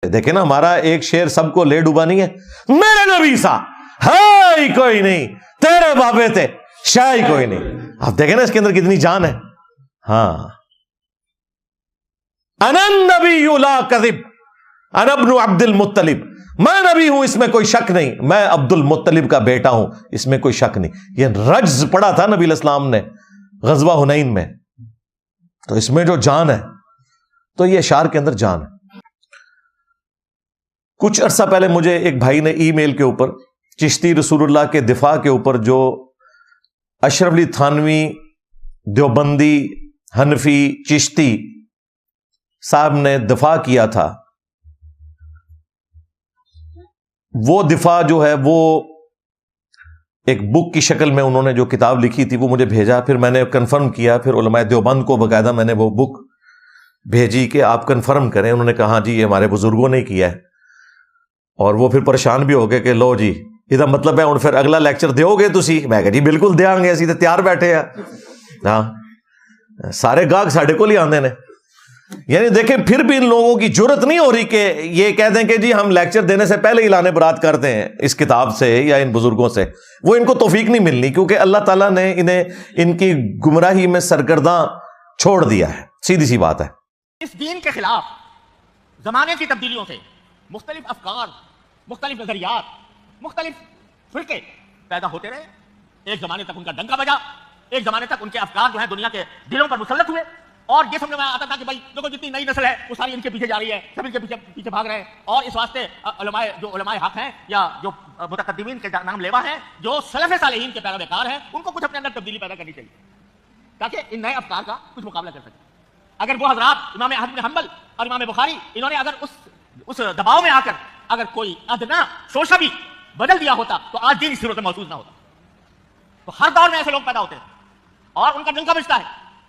دیکھیں نا ہمارا ایک شعر سب کو لے ڈوبا نہیں ہے, میرے نبی سا ہے ہی کوئی نہیں, تیرے بابے تھے شاہ ہی کوئی نہیں. آپ دیکھیں نا اس کے اندر کتنی جان ہے. ہاں, انا النبی لا کذب انا ابن عبد المطلب, میں نبی ہوں اس میں کوئی شک نہیں, میں عبد المطلب کا بیٹا ہوں اس میں کوئی شک نہیں. یہ رجز پڑا تھا نبی علیہ السلام نے غزوہ حنین میں, تو اس میں جو جان ہے تو یہ اشعار کے اندر جان ہے. کچھ عرصہ پہلے مجھے ایک بھائی نے ای میل کے اوپر چشتی رسول اللہ کے دفاع کے اوپر جو اشرف علی تھانوی دیوبندی حنفی چشتی صاحب نے دفاع کیا تھا, وہ دفاع جو ہے وہ ایک بک کی شکل میں انہوں نے جو کتاب لکھی تھی وہ مجھے بھیجا. پھر میں نے کنفرم کیا, پھر علماء دیوبند کو باقاعدہ میں نے وہ بک بھیجی کہ آپ کنفرم کریں. انہوں نے کہا جی یہ ہمارے بزرگوں نے کیا ہے, اور وہ پھر پریشان بھی ہو گئے کہ لو جی یہ مطلب ہے ہوں پھر اگلا لیکچر دیو گے تسی. میں کہا جی بالکل دیاں گے, اسی تے تیار بیٹھے ہیں. ہاں, سارے گاہک ساڈے کول ہی آندے نے. یعنی دیکھیں پھر بھی ان لوگوں کی جرت نہیں ہو رہی کہ یہ کہہ دیں کہ جی ہم لیکچر دینے سے پہلے ہی لانے برات کرتے ہیں اس کتاب سے یا ان بزرگوں سے. وہ ان کو توفیق نہیں ملنی, کیونکہ اللہ تعالیٰ نے انہیں ان کی گمراہی میں سرگرداں چھوڑ دیا ہے. سیدھی سی بات ہے. اس دین کے خلاف زمانے کی تبدیلیوں سے مختلف افکار, مختلف نظریات, مختلف فرقے پیدا ہوتے رہے. ایک زمانے تک ان کا ڈنکا بجا, ایک زمانے تک ان کے افکار جو ہیں دنیا کے دلوں پر مسلط ہوئے, اور یہ سمجھ میں آتا تھا کہ بھائی دیکھو جتنی نئی نسل ہے وہ ساری ان کے پیچھے جا رہی ہے, سب ان کے پیچھے بھاگ رہے ہیں. اور اس واسطے علماء حق ہیں یا جو متقدمین کے نام لیوا ہیں, جو سلف صالحین کے پیروکار ہیں, ان کو کچھ اپنے اندر تبدیلی پیدا کرنی چاہیے تاکہ ان نئے افکار کا کچھ مقابلہ کر سکیں. اگر وہ حضرات امام احمد بن حنبل اور امام بخاری انہوں نے اگر اس دباؤ میں آ کر اگر کوئی ادنا شوشہ بھی بدل دیا ہوتا تو آج دین اس صورت میں محسوس نہ ہوتا. تو ہر دور میں ایسے لوگ پیدا ہوتے ہیں اور ان کا ڈنکا بجتا ہے.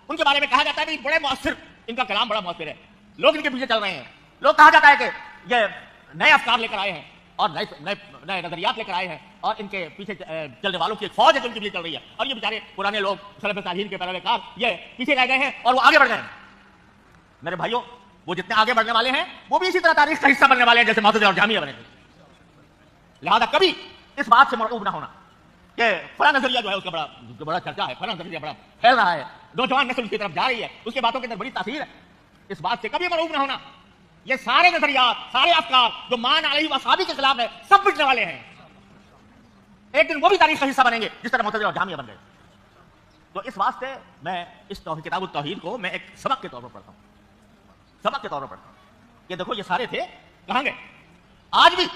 ان کے بارے میں کہا جاتا ہے کہ بڑے مؤثر, ان کا کلام بڑا مؤثر ہے, لوگ ان کے پیچھے چل رہے ہیں. لوگ کہا جاتا ہے کہ یہ نئے افکار لے کر آئے ہیں اور نئے نظریات لے کر آئے ہیں, اور ان کے پیچھے چلنے والوں کی ایک فوج ہے جو ان کے پیچھے چل رہی ہے, اور یہ بیچارے پرانے لوگ سلف صالحین کے پیروکار یہ پیچھے رہ گئے ہیں اور وہ آگے بڑھ گئے ہیں. میرے بھائیوں, وہ جتنے آگے بڑھنے والے ہیں وہ بھی اسی طرح تاریخ کا حصہ بننے والے ہیں جیسے معتزلہ اور جہمیہ بنے تھے. لہذا کبھی اس بات سے مرعوب نہ ہونا کہ فلاں نظریہ جو ہے اس کا بڑا چرچا ہے, فلاں نظریہ بڑا پھیل رہا ہے, نوجوان نسل اس کی طرف جا رہی ہے, اس کے باتوں کے اندر بڑی تاثیر ہے. اس بات سے کبھی مرعوب نہ ہونا. یہ سارے نظریات, سارے افکار جو مان علیہ واصحابہ کے خلاف ہے, سب بچنے والے ہیں. ایک دن وہ بھی تاریخ کا حصہ بنیں گے جس طرح معتزلہ اور جہمیہ بن گئے. تو اس واسطے میں اس کتاب التوحید کو میں ایک سبق کے طور پر پڑھتا ہوں, سبق کے طور پر پڑھتا ہوں کہ دیکھو یہ سارے تھے کہاں گئے, آج بھی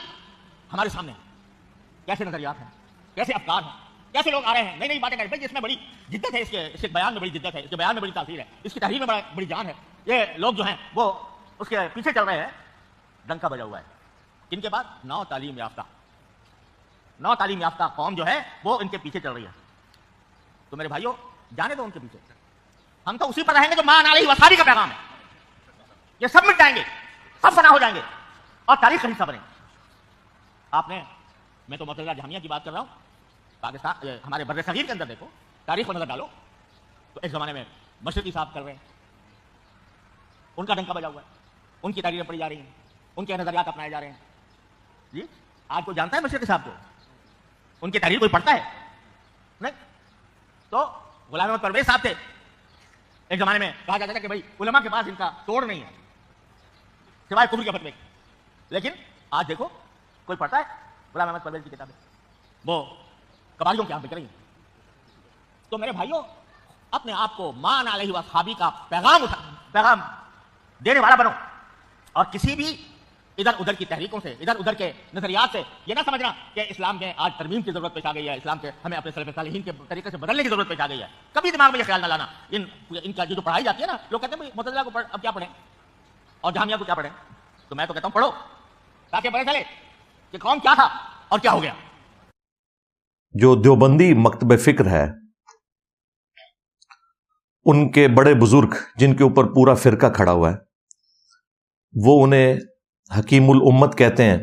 ہمارے سامنے کیسے نظریات ہیں, کیسے افکار ہیں, کیسے لوگ آ رہے ہیں, نئی نئی باتیں کر رہے ہیں. اس میں بڑی جدت ہے, اس کے بیان میں بڑی جدت ہے, اس کے بیان میں بڑی تاثیر ہے, اس کی تحریر میں بڑی جان ہے. یہ لوگ جو ہیں وہ اس کے پیچھے چل رہے ہیں, ڈنکا بجا ہوا ہے. کن کے بعد؟ نو تعلیم یافتہ قوم جو ہے وہ ان کے پیچھے چل رہی ہے. تو میرے بھائیوں جانے دو ان کے پیچھے, ہم تو اسی پر رہیں گے جو مان علیہ واصحابہ کا پیغام ہے. یہ سب مٹ جائیں گے, سب فنا ہو جائیں گے اور تاریخ کا حصہ بنیں گے. آپ نے, میں تو معتزلہ جہمیہ کی بات کر رہا ہوں, پاکستان ہمارے بر صغیر کے اندر دیکھو, تاریخ پر نظر ڈالو, تو ایک زمانے میں مشرقی صاحب کر رہے ہیں, ان کا ڈنکا بجا ہوا ہے, ان کی تحریریں پڑھی جا رہی ہیں, ان کے نظریات اپنائے جا رہے ہیں. جی آج کوئی جانتا ہے مشرقی صاحب کو؟ ان کی تحریر کوئی پڑھتا ہے؟ نہیں. تو غلام احمد پرویز صاحب تھے, ایک زمانے میں کہا جاتا تھا کہ بھائی علماء کے پاس ان کا توڑ نہیں ہے سوائے کفر کے فتوے. لیکن آج دیکھو کوئی پڑھتا ہے غلام احمد پرویز کی کتابیں؟ وہ قبائلیوں کے یہاں بک رہی ہیں. تو میرے بھائیوں اپنے آپ کو مان علیہ واصحابہ کا پیغام دینے والا بنو, اور کسی بھی ادھر ادھر کی تحریکوں سے, ادھر ادھر کے نظریات سے یہ نہ سمجھنا کہ اسلام میں آج ترمیم کی ضرورت پیش آ گئی ہے, اسلام کے ہمیں اپنے سلف صالحین کے طریقے سے بدلنے کی ضرورت پیش آ گئی ہے. کبھی دماغ میں یہ خیال نہ لانا. ان کا جو پڑھائی جاتی ہے نا, لوگ کہتے ہیں معتزلہ کو اب کیا پڑھیں اور جہمیہ کو کیا پڑھیں, تو میں تو کہتا ہوں پڑھو تاکہ پتہ چلے کہ کون کیا تھا اور کیا ہو گیا. جو دیوبندی مکتب فکر ہے, ان کے بڑے بزرگ جن کے اوپر پورا فرقہ کھڑا ہوا ہے, وہ انہیں حکیم الامت کہتے ہیں,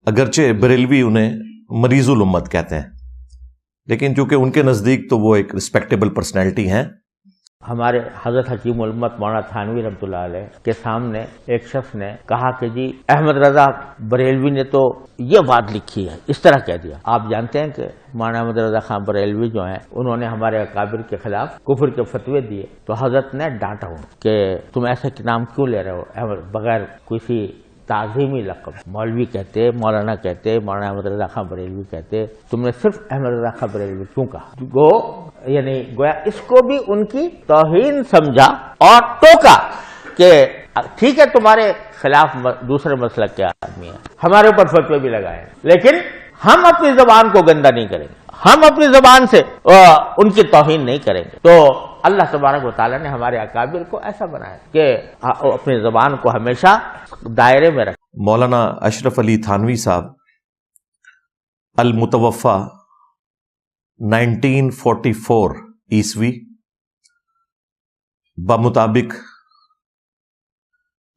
اگرچہ بریلوی انہیں مریض الامت کہتے ہیں, لیکن چونکہ ان کے نزدیک تو وہ ایک رسپیکٹیبل پرسنالٹی ہیں. ہمارے حضرت حکیم الامت مولانا تھانوی رحمۃ اللہ علیہ کے سامنے ایک شخص نے کہا کہ جی احمد رضا بریلوی نے تو یہ بات لکھی ہے، اس طرح کہہ دیا۔ آپ جانتے ہیں کہ مولانا احمد رضا خان بریلوی جو ہیں انہوں نے ہمارے اکابر کے خلاف کفر کے فتوے دیے، تو حضرت نے ڈانٹا ہوں کہ تم ایسے نام کیوں لے رہے ہو بغیر کسی تعظیمی لقب، مولوی کہتے، مولانا کہتے، مولانا احمد رضا خان بریلوی کہتے، تم نے صرف احمد رضا خان بریلوی کیوں کہا؟ یعنی گویا اس کو بھی ان کی توہین سمجھا اور ٹوکا کہ ٹھیک ہے تمہارے خلاف دوسرے مسلک کے آدمی ہیں، ہمارے اوپر فتوے بھی لگائے، لیکن ہم اپنی زبان کو گندا نہیں کریں گے، ہم اپنی زبان سے ان کی توہین نہیں کریں گے۔ تو اللہ تبارک و تعالیٰ نے ہمارے اکابر کو ایسا بنایا کہ اپنی زبان کو ہمیشہ دائرے میں رکھیں۔ مولانا اشرف علی تھانوی صاحب المتوفا 1944 عیسوی بمطابق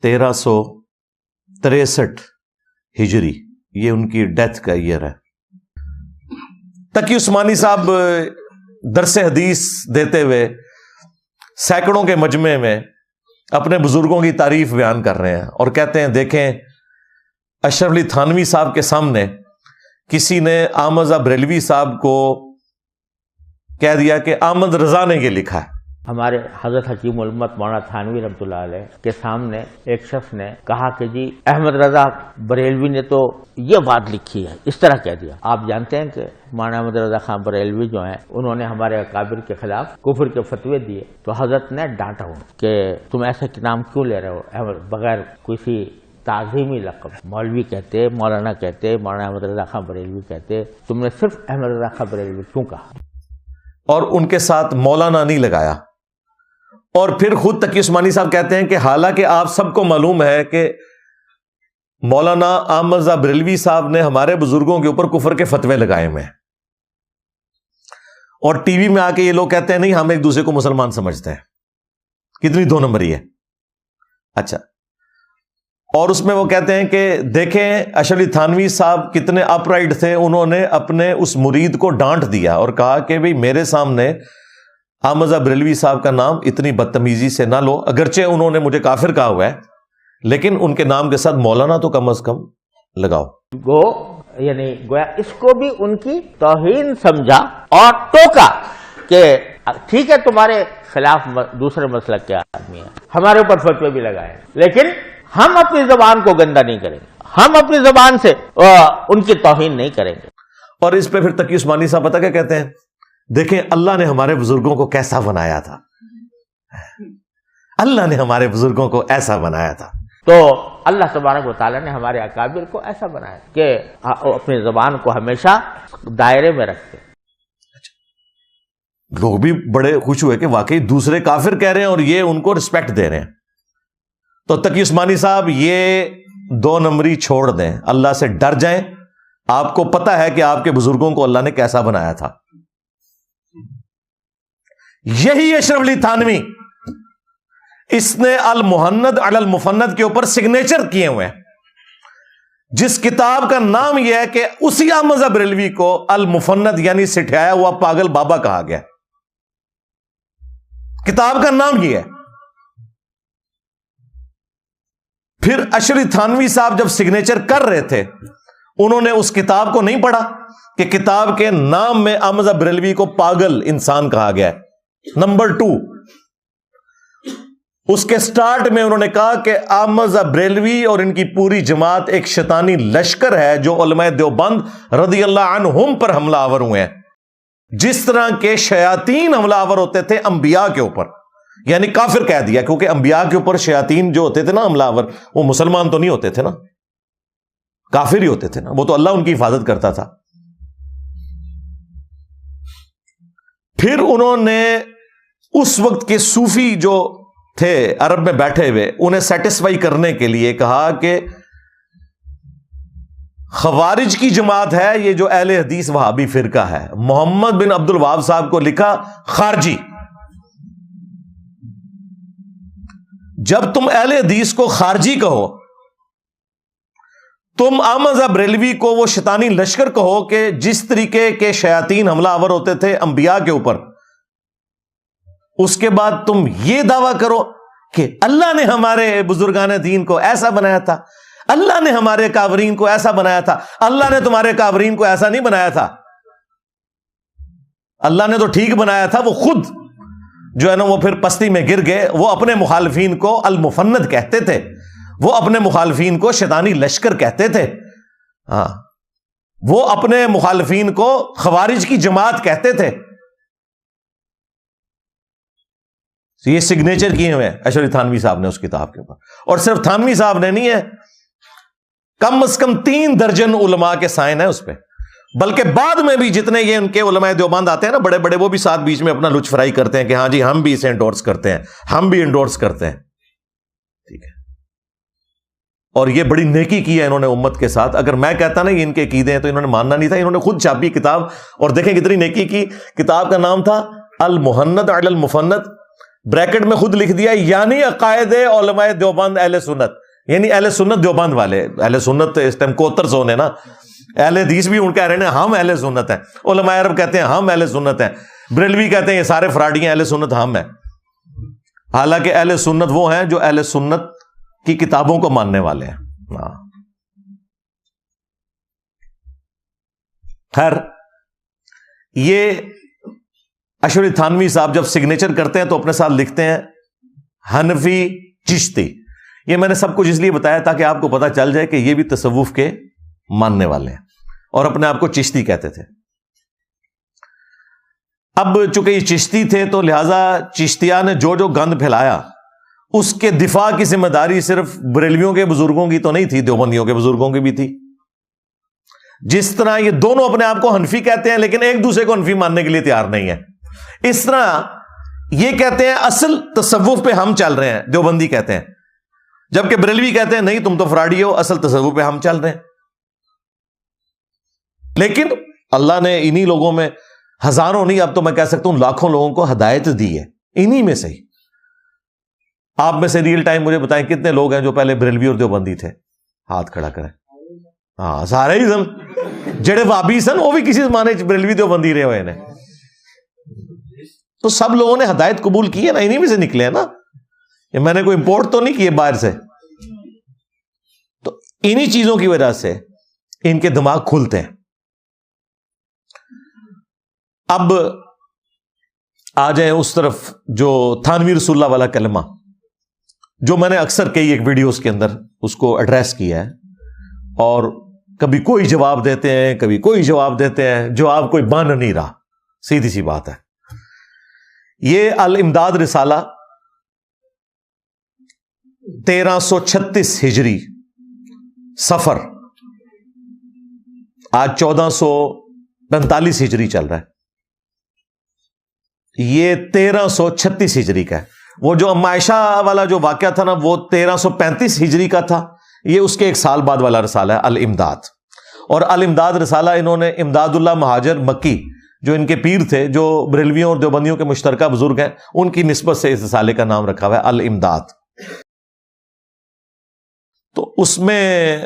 1363 ہجری، یہ ان کی ڈیتھ کا ایئر ہے۔ تقی عثمانی صاحب درس حدیث دیتے ہوئے سینکڑوں کے مجمع میں اپنے بزرگوں کی تعریف بیان کر رہے ہیں اور کہتے ہیں دیکھیں اشرف علی تھانوی صاحب کے سامنے کسی نے احمد رضا بریلوی صاحب کو کہہ دیا کہ احمد رضا نے یہ لکھا ہے۔ ہمارے حضرت حکیم الامت مولانا تھانوی رحمۃ اللہ علیہ کے سامنے ایک شخص نے کہا کہ جی احمد رضا بریلوی نے تو یہ بات لکھی ہے، اس طرح کہہ دیا۔ آپ جانتے ہیں کہ مولانا احمد رضا خان بریلوی جو ہیں انہوں نے ہمارے اکابر کے خلاف کفر کے فتوے دیے، تو حضرت نے ڈانٹا ہوں کہ تم ایسے نام کیوں لے رہے ہو بغیر کسی تعظیمی لقب، مولوی کہتے، مولانا کہتے، مولانا احمد رضا خان بریلوی کہتے، تم نے صرف احمد رضا خان بریلوی کیوں کہا؟ اور ان کے ساتھ مولانا نہیں لگایا۔ اور پھر خود تقی عثمانی صاحب کہتے ہیں کہ حالانکہ آپ سب کو معلوم ہے کہ مولانا احمد رضا بریلوی صاحب نے ہمارے بزرگوں کے اوپر کفر کے فتوے لگائے ہوئے ہیں، اور ٹی وی میں آ کے یہ لوگ کہتے ہیں نہیں ہم ایک دوسرے کو مسلمان سمجھتے ہیں، کتنی دو نمبری ہے۔ اچھا، اور اس میں وہ کہتے ہیں کہ دیکھیں اشرف علی تھانوی صاحب کتنے اپ رائٹ تھے، انہوں نے اپنے اس مرید کو ڈانٹ دیا اور کہا کہ بھئی میرے سامنے احمد رضا بریلوی صاحب کا نام اتنی بدتمیزی سے نہ لو، اگرچہ انہوں نے مجھے کافر کہا ہوا ہے لیکن ان کے نام کے ساتھ مولانا تو کم از کم لگاؤ۔ یعنی گویا اس کو بھی ان کی توہین سمجھا اور ٹوکا کہ ٹھیک ہے تمہارے خلاف دوسرے مسلک کے آدمی ہیں، ہمارے اوپر فتوے بھی لگائے، لیکن ہم اپنی زبان کو گندا نہیں کریں گے، ہم اپنی زبان سے ان کی توہین نہیں کریں گے۔ اور اس پہ پھر تقی عثمانی صاحب پتہ کیا کہتے ہیں؟ دیکھیں اللہ نے ہمارے بزرگوں کو کیسا بنایا تھا، اللہ نے ہمارے بزرگوں کو ایسا بنایا تھا۔ تو اللہ تبارک و تعالیٰ نے ہمارے اکابر کو ایسا بنایا کہ اپنی زبان کو ہمیشہ دائرے میں رکھتے۔ لوگ بھی بڑے خوش ہوئے کہ واقعی دوسرے کافر کہہ رہے ہیں اور یہ ان کو رسپیکٹ دے رہے ہیں۔ تو تقی عثمانی صاحب یہ دو نمبری چھوڑ دیں، اللہ سے ڈر جائیں، آپ کو پتا ہے کہ آپ کے بزرگوں کو اللہ نے کیسا بنایا تھا۔ یہی اشرف علی تھانوی، اس نے المحند علی المفند کے اوپر سگنیچر کیے ہوئے ہیں، جس کتاب کا نام یہ ہے کہ اسی احمد رضا بریلوی کو المفند یعنی سٹھایا ہوا پاگل بابا کہا گیا، کتاب کا نام یہ ہے۔ پھر اشرف علی تھانوی صاحب جب سگنیچر کر رہے تھے انہوں نے اس کتاب کو نہیں پڑھا کہ کتاب کے نام میں احمد رضا بریلوی کو پاگل انسان کہا گیا ہے۔ نمبر 2، اس کے سٹارٹ میں انہوں نے کہا کہ احمد رضا بریلوی اور ان کی پوری جماعت ایک شیطانی لشکر ہے جو علماء دیوبند رضی اللہ عنہم پر حملہ آور ہوئے ہیں، جس طرح کے شیاطین حملہ آور ہوتے تھے انبیاء کے اوپر، یعنی کافر کہہ دیا، کیونکہ انبیاء کے اوپر شیاطین جو ہوتے تھے نا حملہ آور، وہ مسلمان تو نہیں ہوتے تھے نا، کافر ہی ہوتے تھے نا، وہ تو اللہ ان کی حفاظت کرتا تھا۔ پھر انہوں نے اس وقت کے صوفی جو تھے عرب میں بیٹھے ہوئے انہیں سیٹسفائی کرنے کے لیے کہا کہ خوارج کی جماعت ہے یہ جو اہل حدیث وہابی فرقہ ہے، محمد بن عبد الوہاب صاحب کو لکھا خارجی۔ جب تم اہل حدیث کو خارجی کہو، تم احمد رضا بریلوی کو وہ شیطانی لشکر کہو کہ جس طریقے کے شیاطین حملہ آور ہوتے تھے انبیاء کے اوپر، اس کے بعد تم یہ دعویٰ کرو کہ اللہ نے ہمارے بزرگان دین کو ایسا بنایا تھا، اللہ نے ہمارے کافرین کو ایسا بنایا تھا. اللہ نے تمہارے کافرین کو ایسا نہیں بنایا تھا. اللہ نے تو ٹھیک بنایا تھا، وہ خود جو ہے نا وہ پھر پستی میں گر گئے. وہ اپنے مخالفین کو المفند کہتے تھے، وہ اپنے مخالفین کو شیطانی لشکر کہتے تھے. ہاں، وہ اپنے مخالفین کو خوارج کی جماعت کہتے تھے. یہ سگنیچر کیے ہوئے ہیں اشرف تھانوی صاحب نے اس کتاب کے اوپر. اور صرف تھانوی صاحب نے نہیں ہے، کم از کم 3 درجن علماء کے سائن ہیں اس پہ. بلکہ بعد میں بھی جتنے یہ ان کے علماء دیوبند آتے ہیں نا بڑے بڑے، وہ بھی ساتھ بیچ میں اپنا لچ فرائی کرتے ہیں کہ ہاں جی ہم بھی اسے انڈورس کرتے ہیں، ہم بھی انڈورس کرتے ہیں. ٹھیک ہے، اور یہ بڑی نیکی کی ہے انہوں نے امت کے ساتھ. اگر میں کہتا نا یہ ان کے عقیدے ہیں تو انہوں نے ماننا نہیں تھا. انہوں نے خود چھاپی کتاب، اور دیکھیں کتنی نیکی کی. کتاب کا نام تھا المحند علی المفند، بریکٹ میں خود لکھ دیا یعنی عقائد علماء دیوبند اہل سنت، یعنی اہل سنت دیوبند والے. اہل سنت اس ٹائم کوتر زون ہے نا، اہل حدیث بھی ان کہہ رہے ہیں ہم اہل سنت ہیں، علماء عرب کہتے ہیں ہم اہل سنت ہیں، بریلوی کہتے ہیں یہ سارے فراڈی ہیں، اہل سنت ہم ہیں. حالانکہ اہل سنت وہ ہیں جو اہل سنت کی کتابوں کو ماننے والے ہیں. خیر، یہ اشرف تھانوی صاحب جب سگنیچر کرتے ہیں تو اپنے ساتھ لکھتے ہیں حنفی چشتی. یہ میں نے سب کچھ اس لیے بتایا تاکہ آپ کو پتا چل جائے کہ یہ بھی تصوف کے ماننے والے ہیں اور اپنے آپ کو چشتی کہتے تھے. اب چونکہ یہ چشتی تھے تو لہذا چشتیہ نے جو جو گند پھیلایا اس کے دفاع کی ذمہ داری صرف بریلویوں کے بزرگوں کی تو نہیں تھی، دیوبندیوں کے بزرگوں کی بھی تھی. جس طرح یہ دونوں اپنے آپ کو حنفی کہتے ہیں لیکن ایک دوسرے کو حنفی ماننے کے لیے تیار نہیں ہے، اس طرح یہ کہتے ہیں اصل تصوف پہ ہم چل رہے ہیں، دیوبندی کہتے ہیں، جبکہ بریلوی کہتے ہیں نہیں تم تو فراڈی ہو، اصل تصوف پہ ہم چل رہے ہیں. لیکن اللہ نے انہی لوگوں میں ہزاروں نہیں، اب تو میں کہہ سکتا ہوں لاکھوں لوگوں کو ہدایت دی ہے انہی میں سے ہی. آپ میں سے ریئل ٹائم مجھے بتائیں کتنے لوگ ہیں جو پہلے بریلوی اور دیوبندی تھے؟ ہاتھ کھڑا کریں. ہاں سارے ہی سن جڑے وابی سن وہ بھی کسی زمانے بریلوی دیوبندی رہے ہوئے ہیں. تو سب لوگوں نے ہدایت قبول کی ہے نا، انہی میں سے نکلے ہیں نا. یہ میں نے کوئی امپورٹ تو نہیں کیے باہر سے. تو انہی چیزوں کی وجہ سے ان کے دماغ کھلتے ہیں. اب آ جائیں اس طرف جو تھانوی رسول اللہ والا کلمہ، جو میں نے اکثر کئی ایک ویڈیوز کے اندر اس کو ایڈریس کیا ہے، اور کبھی کوئی جواب دیتے ہیں کبھی کوئی جواب دیتے ہیں، جواب کوئی بن نہیں رہا. سیدھی سی بات ہے. یہ الامداد رسالہ 1336 ہجری صفر، آج 1445 ہجری چل رہا ہے. یہ 1336 ہجری کا ہے. وہ جو ام عائشہ والا جو واقعہ تھا نا وہ 1335 ہجری کا تھا. یہ اس کے 1 سال بعد والا رسالہ ہے الامداد. اور الامداد رسالہ انہوں نے امداد اللہ مہاجر مکی جو ان کے پیر تھے، جو بریلویوں اور دیوبندیوں کے مشترکہ بزرگ ہیں، ان کی نسبت سے اس رسالے کا نام رکھا ہوا ہے الامداد. تو اس میں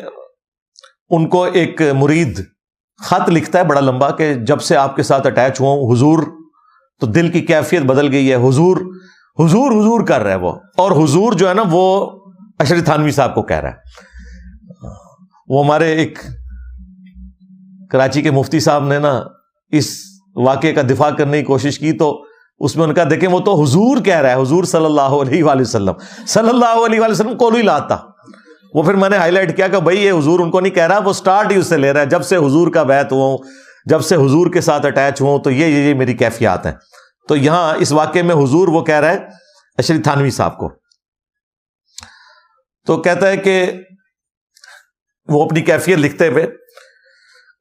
ان کو ایک مرید خط لکھتا ہے بڑا لمبا کہ جب سے آپ کے ساتھ اٹیچ ہوں حضور، تو دل کی کیفیت بدل گئی ہے. حضور حضور حضور کر رہا ہے وہ، اور حضور جو ہے نا وہ اشرف تھانوی صاحب کو کہہ رہا ہے. وہ ہمارے ایک کراچی کے مفتی صاحب نے نا اس واقعے کا دفاع کرنے کی کوشش کی، تو اس میں ان کا دیکھیں وہ تو حضور کہہ رہا ہے، حضور صلی اللہ علیہ وآلہ وسلم، صلی اللہ علیہ وآلہ وسلم قول ہی لاتا. وہ پھر میں نے ہائی لائٹ کیا کہ بھائی یہ حضور ان کو نہیں کہہ رہا، وہ سٹارٹ ہی اس سے لے رہا ہے، جب سے حضور کا بیعت ہوں، جب سے حضور کے ساتھ اٹیچ ہوں تو یہ میری کیفیات ہیں. تو یہاں اس واقعے میں حضور وہ کہہ رہا ہے اشرف تھانوی صاحب کو. تو کہتا ہے کہ وہ اپنی کیفیت لکھتے ہوئے،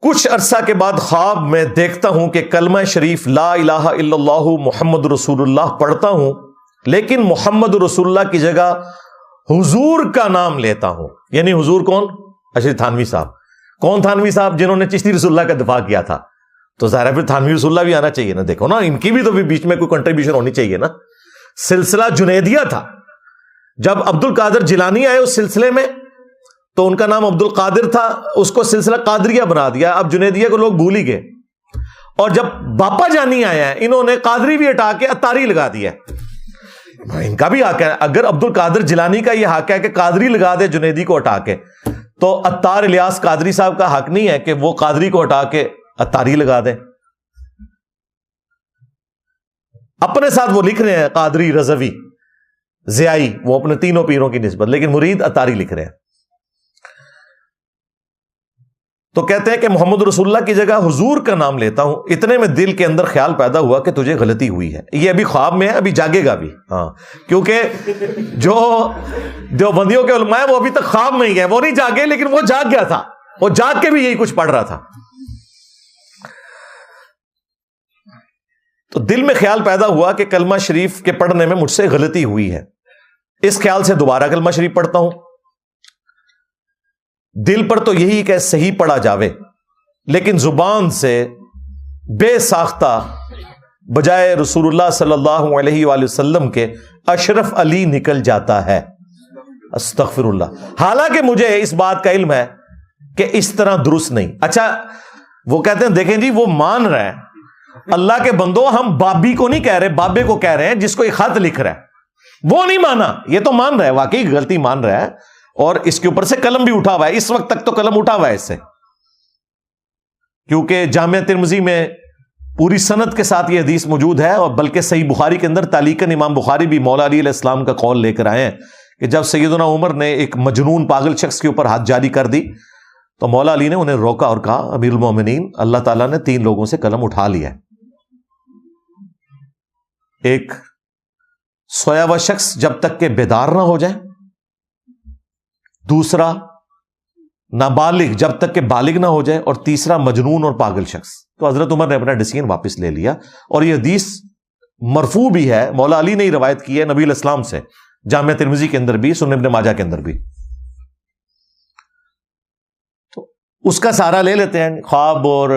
کچھ عرصہ کے بعد خواب میں دیکھتا ہوں کہ کلمہ شریف لا الہ الا اللہ محمد رسول اللہ پڑھتا ہوں، لیکن محمد رسول اللہ کی جگہ حضور کا نام لیتا ہوں. یعنی حضور کون؟ اشرف تھانوی صاحب. کون تھانوی صاحب؟ جنہوں نے چشتی رسول اللہ کا دفاع کیا تھا. تو ظاہر ہے پھر تھانوی رسول اللہ بھی آنا چاہیے نا. دیکھو نا ان کی بھی تو بیچ میں کوئی کنٹریبیوشن ہونی چاہیے نا. سلسلہ جنیدیہ تھا. جب عبد القادر جیلانی آئے اس سلسلے میں تو ان کا نام عبد القادر تھا، اس کو سلسلہ قادریہ بنا دیا. اب جنیدیہ کو لوگ بھول ہی گئے. اور جب باپا جانی آیا ہے انہوں نے قادری بھی ہٹا کے اتاری لگا دیا. ان کا بھی حق ہے. اگر عبد القادر جیلانی کا یہ حق ہے کہ قادری لگا دے جنیدی کو ہٹا کے, تو عطار الیاس قادری صاحب کا حق نہیں ہے کہ وہ قادری کو ہٹا کے عطاری لگا دے. اپنے ساتھ وہ لکھ رہے ہیں قادری, رضوی, ضیائی, وہ اپنے تینوں پیروں کی نسبت, لیکن مرید عطاری لکھ رہے ہیں. تو کہتے ہیں کہ محمد رسول اللہ کی جگہ حضور کا نام لیتا ہوں, اتنے میں دل کے اندر خیال پیدا ہوا کہ تجھے غلطی ہوئی ہے. یہ ابھی خواب میں ہے, ابھی جاگے گا بھی. ہاں, کیونکہ جو دیوبندیوں کے علماء ہیں وہ ابھی تک خواب میں ہی ہے, وہ نہیں جاگے, لیکن وہ جاگ گیا تھا, وہ جاگ کے بھی یہی کچھ پڑھ رہا تھا. تو دل میں خیال پیدا ہوا کہ کلمہ شریف کے پڑھنے میں مجھ سے غلطی ہوئی ہے. اس خیال سے دوبارہ کلمہ شریف پڑھتا ہوں. دل پر تو یہی کہ صحیح پڑھا جاوے, لیکن زبان سے بے ساختہ بجائے رسول اللہ صلی اللہ علیہ وآلہ وسلم کے اشرف علی نکل جاتا ہے. استغفر اللہ. حالانکہ مجھے اس بات کا علم ہے کہ اس طرح درست نہیں. اچھا, وہ کہتے ہیں دیکھیں جی, وہ مان رہے ہیں, اللہ کے بندو, ہم بابی کو نہیں کہہ رہے, بابے کو کہہ رہے ہیں جس کو ایک خط لکھ رہا ہے. وہ نہیں مانا, یہ تو مان رہا ہے, واقعی غلطی مان رہا ہے, اور اس کے اوپر سے قلم بھی اٹھا ہوا ہے. اس وقت تک تو قلم اٹھا ہوا ہے اس سے, کیونکہ جامعہ ترمذی میں پوری سند کے ساتھ یہ حدیث موجود ہے, اور بلکہ صحیح بخاری کے اندر تعلیقاً امام بخاری بھی مولا علی علیہ السلام کا قول لے کر آئے ہیں کہ جب سیدنا عمر نے ایک مجنون پاگل شخص کے اوپر ہاتھ جاری کر دی تو مولا علی نے انہیں روکا اور کہا, امیر المومنین, اللہ تعالیٰ نے 3 لوگوں سے قلم اٹھا لیا ہے. ایک سویا ہوا شخص جب تک کہ بیدار نہ ہو جائے, دوسرا نابالغ جب تک کہ بالغ نہ ہو جائے, اور تیسرا مجنون اور پاگل شخص. تو حضرت عمر نے اپنا ڈیسیژن واپس لے لیا, اور یہ حدیث مرفوع بھی ہے, مولا علی نے ہی روایت کی ہے نبی علیہ السلام سے, جامعہ ترمذی کے اندر بھی, سنن ابن ماجہ کے اندر بھی. تو اس کا سہارا لے لیتے ہیں. خواب اور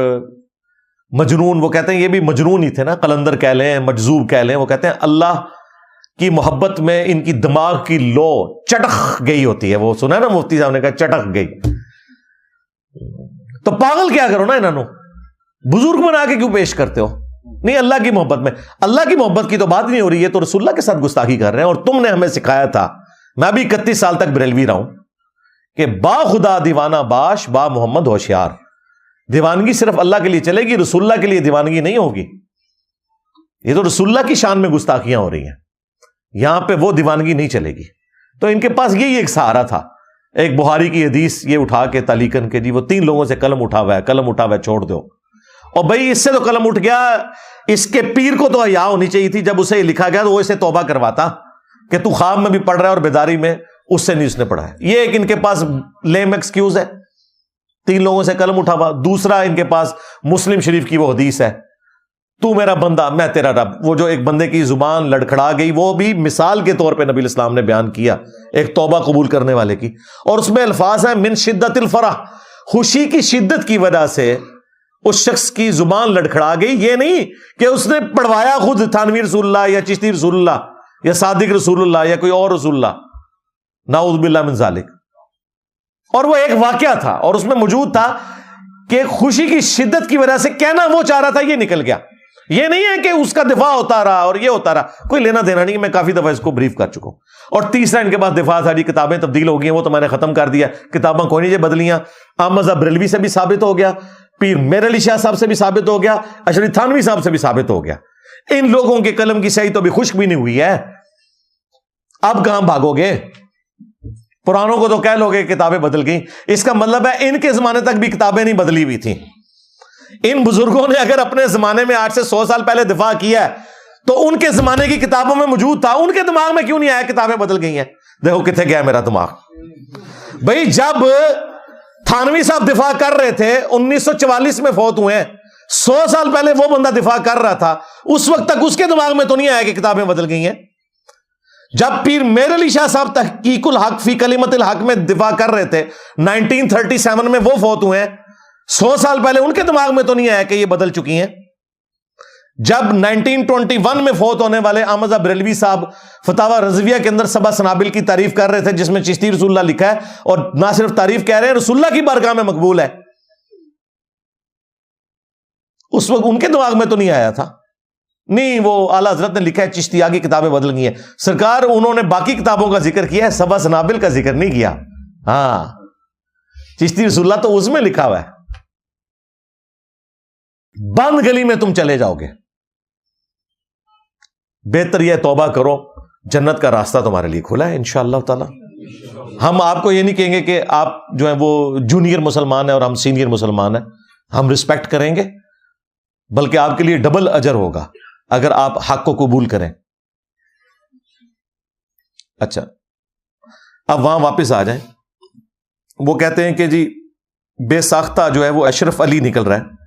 مجنون, وہ کہتے ہیں یہ بھی مجنون ہی تھے نا, قلندر کہہ لیں, مجذوب کہہ لیں. وہ کہتے ہیں اللہ کی محبت میں ان کی دماغ کی لو چٹک گئی ہوتی ہے. وہ سنا نا مفتی صاحب نے کہا چٹک گئی. تو پاگل کیا کرو نا انہوں, بزرگ بنا کے کیوں پیش کرتے ہو؟ نہیں, اللہ کی محبت میں, اللہ کی محبت کی تو بات نہیں ہو رہی ہے, تو رسول اللہ کے ساتھ گستاخی کر رہے ہیں. اور تم نے ہمیں سکھایا تھا, میں بھی 31 سال تک بریلوی رہا ہوں, کہ با خدا دیوانہ باش, با محمد ہوشیار. دیوانگی صرف اللہ کے لیے چلے گی, رسول اللہ کے لیے دیوانگی نہیں ہوگی. یہ تو رسول اللہ کی شان میں گستاخیاں ہو رہی ہیں, یہاں پہ وہ دیوانگی نہیں چلے گی. تو ان کے پاس یہی ایک سہارا تھا, ایک بخاری کی حدیث یہ اٹھا کے تعلیقاً کے جی وہ 3 لوگوں سے قلم اٹھا ہوا ہے, قلم اٹھا ہوا ہے, چھوڑ دو. اور بھائی اس سے تو قلم اٹھ گیا, اس کے پیر کو تو حیا ہونی چاہیے تھی, جب اسے یہ لکھا گیا تو وہ اسے توبہ کرواتا کہ تو خواب میں بھی پڑھ رہا ہے اور بیداری میں, اس سے نہیں اس نے پڑھا ہے. یہ ایک ان کے پاس لیم ایکسکیوز ہے, 3 لوگوں سے قلم اٹھا ہوا. دوسرا ان کے پاس مسلم شریف کی وہ حدیث ہے, تو میرا بندہ میں تیرا رب. وہ جو ایک بندے کی زبان لڑکھڑا گئی, وہ بھی مثال کے طور پہ نبی الاسلام نے بیان کیا ایک توبہ قبول کرنے والے کی, اور اس میں الفاظ ہیں من شدت الفرح, خوشی کی شدت کی وجہ سے اس شخص کی زبان لڑکھڑا گئی. یہ نہیں کہ اس نے پڑھوایا خود تھانوی رسول اللہ یا چشتی رسول اللہ یا صادق رسول اللہ یا کوئی اور رسول اللہ, نعوذ باللہ من ذالک. اور وہ ایک واقعہ تھا, اور اس میں موجود تھا کہ خوشی کی شدت کی وجہ سے کہنا وہ چاہ رہا تھا, یہ نکل گیا. یہ نہیں ہے کہ اس کا دفاع ہوتا رہا اور یہ ہوتا رہا, کوئی لینا دینا نہیں. میں کافی دفعہ اس کو بریف کر چکا ہوں. اور تیسرا ان کے پاس دفاع ساری کتابیں تبدیل ہو گئی ہیں, وہ تو میں نے ختم کر دیا, کتابیں کوئی نہیں بدلیاں. احمد بریلوی سے بھی ثابت ہو گیا, پیر میر علی شاہ صاحب سے بھی ثابت ہو گیا, اشرف تھانوی صاحب سے بھی ثابت ہو گیا. ان لوگوں کے قلم کی سیاہی تو ابھی خشک بھی نہیں ہوئی ہے. اب کہاں بھاگو گے؟ پرانوں کو تو کہہ لو گے کتابیں بدل گئیں, اس کا مطلب ہے ان کے زمانے تک بھی کتابیں نہیں بدلی ہوئی تھیں. ان بزرگوں نے اگر اپنے زمانے میں 8 سے 100 سال پہلے دفاع کیا ہے تو ان کے زمانے کی کتابوں میں موجود تھا, ان کے دماغ میں کیوں نہیں آیا کتابیں بدل گئی ہیں؟ دیکھو کتنے گیا میرا دماغ. بھئی جب تھانوی صاحب دفاع کر رہے تھے 1944 میں فوت ہوئے ہیں, 100 سال پہلے وہ بندہ دفاع کر رہا تھا, اس وقت تک اس کے دماغ میں تو نہیں آیا کہ کتابیں بدل گئی ہیں. جب پیر میر علی شاہ صاحب تحقیق الحق فی کلمت الحق میں دفاع کر رہے تھے 1937 میں وہ فوت ہوئے ہیں, 100 سال پہلے ان کے دماغ میں تو نہیں آیا کہ یہ بدل چکی ہیں. جب 1921 میں فوت ہونے والے احمد بریلوی صاحب فتاوی رضویہ کے اندر سبع سنابل کی تعریف کر رہے تھے, جس میں چشتی رسول اللہ لکھا ہے, اور نہ صرف تعریف کہہ رہے ہیں رسول اللہ کی بارگاہ میں مقبول ہے, اس وقت ان کے دماغ میں تو نہیں آیا تھا. نہیں وہ اعلیٰ حضرت نے لکھا ہے چشتیہ کی کتابیں بدل گئی ہیں. سرکار انہوں نے باقی کتابوں کا ذکر کیا ہے, سبع سنابل کا ذکر نہیں کیا. ہاں چشتی رسول اللہ تو اس میں لکھا ہوا ہے. بند گلی میں تم چلے جاؤ گے, بہتر یہ توبہ کرو, جنت کا راستہ تمہارے لیے کھلا ہے انشاءاللہ تعالی. ہم آپ کو یہ نہیں کہیں گے کہ آپ جو ہیں وہ جونیئر مسلمان ہیں اور ہم سینئر مسلمان ہیں, ہم رسپیکٹ کریں گے, بلکہ آپ کے لیے ڈبل اجر ہوگا اگر آپ حق کو قبول کریں. اچھا اب وہاں واپس آ جائیں. وہ کہتے ہیں کہ جی بے ساختہ جو ہے وہ اشرف علی نکل رہا ہے.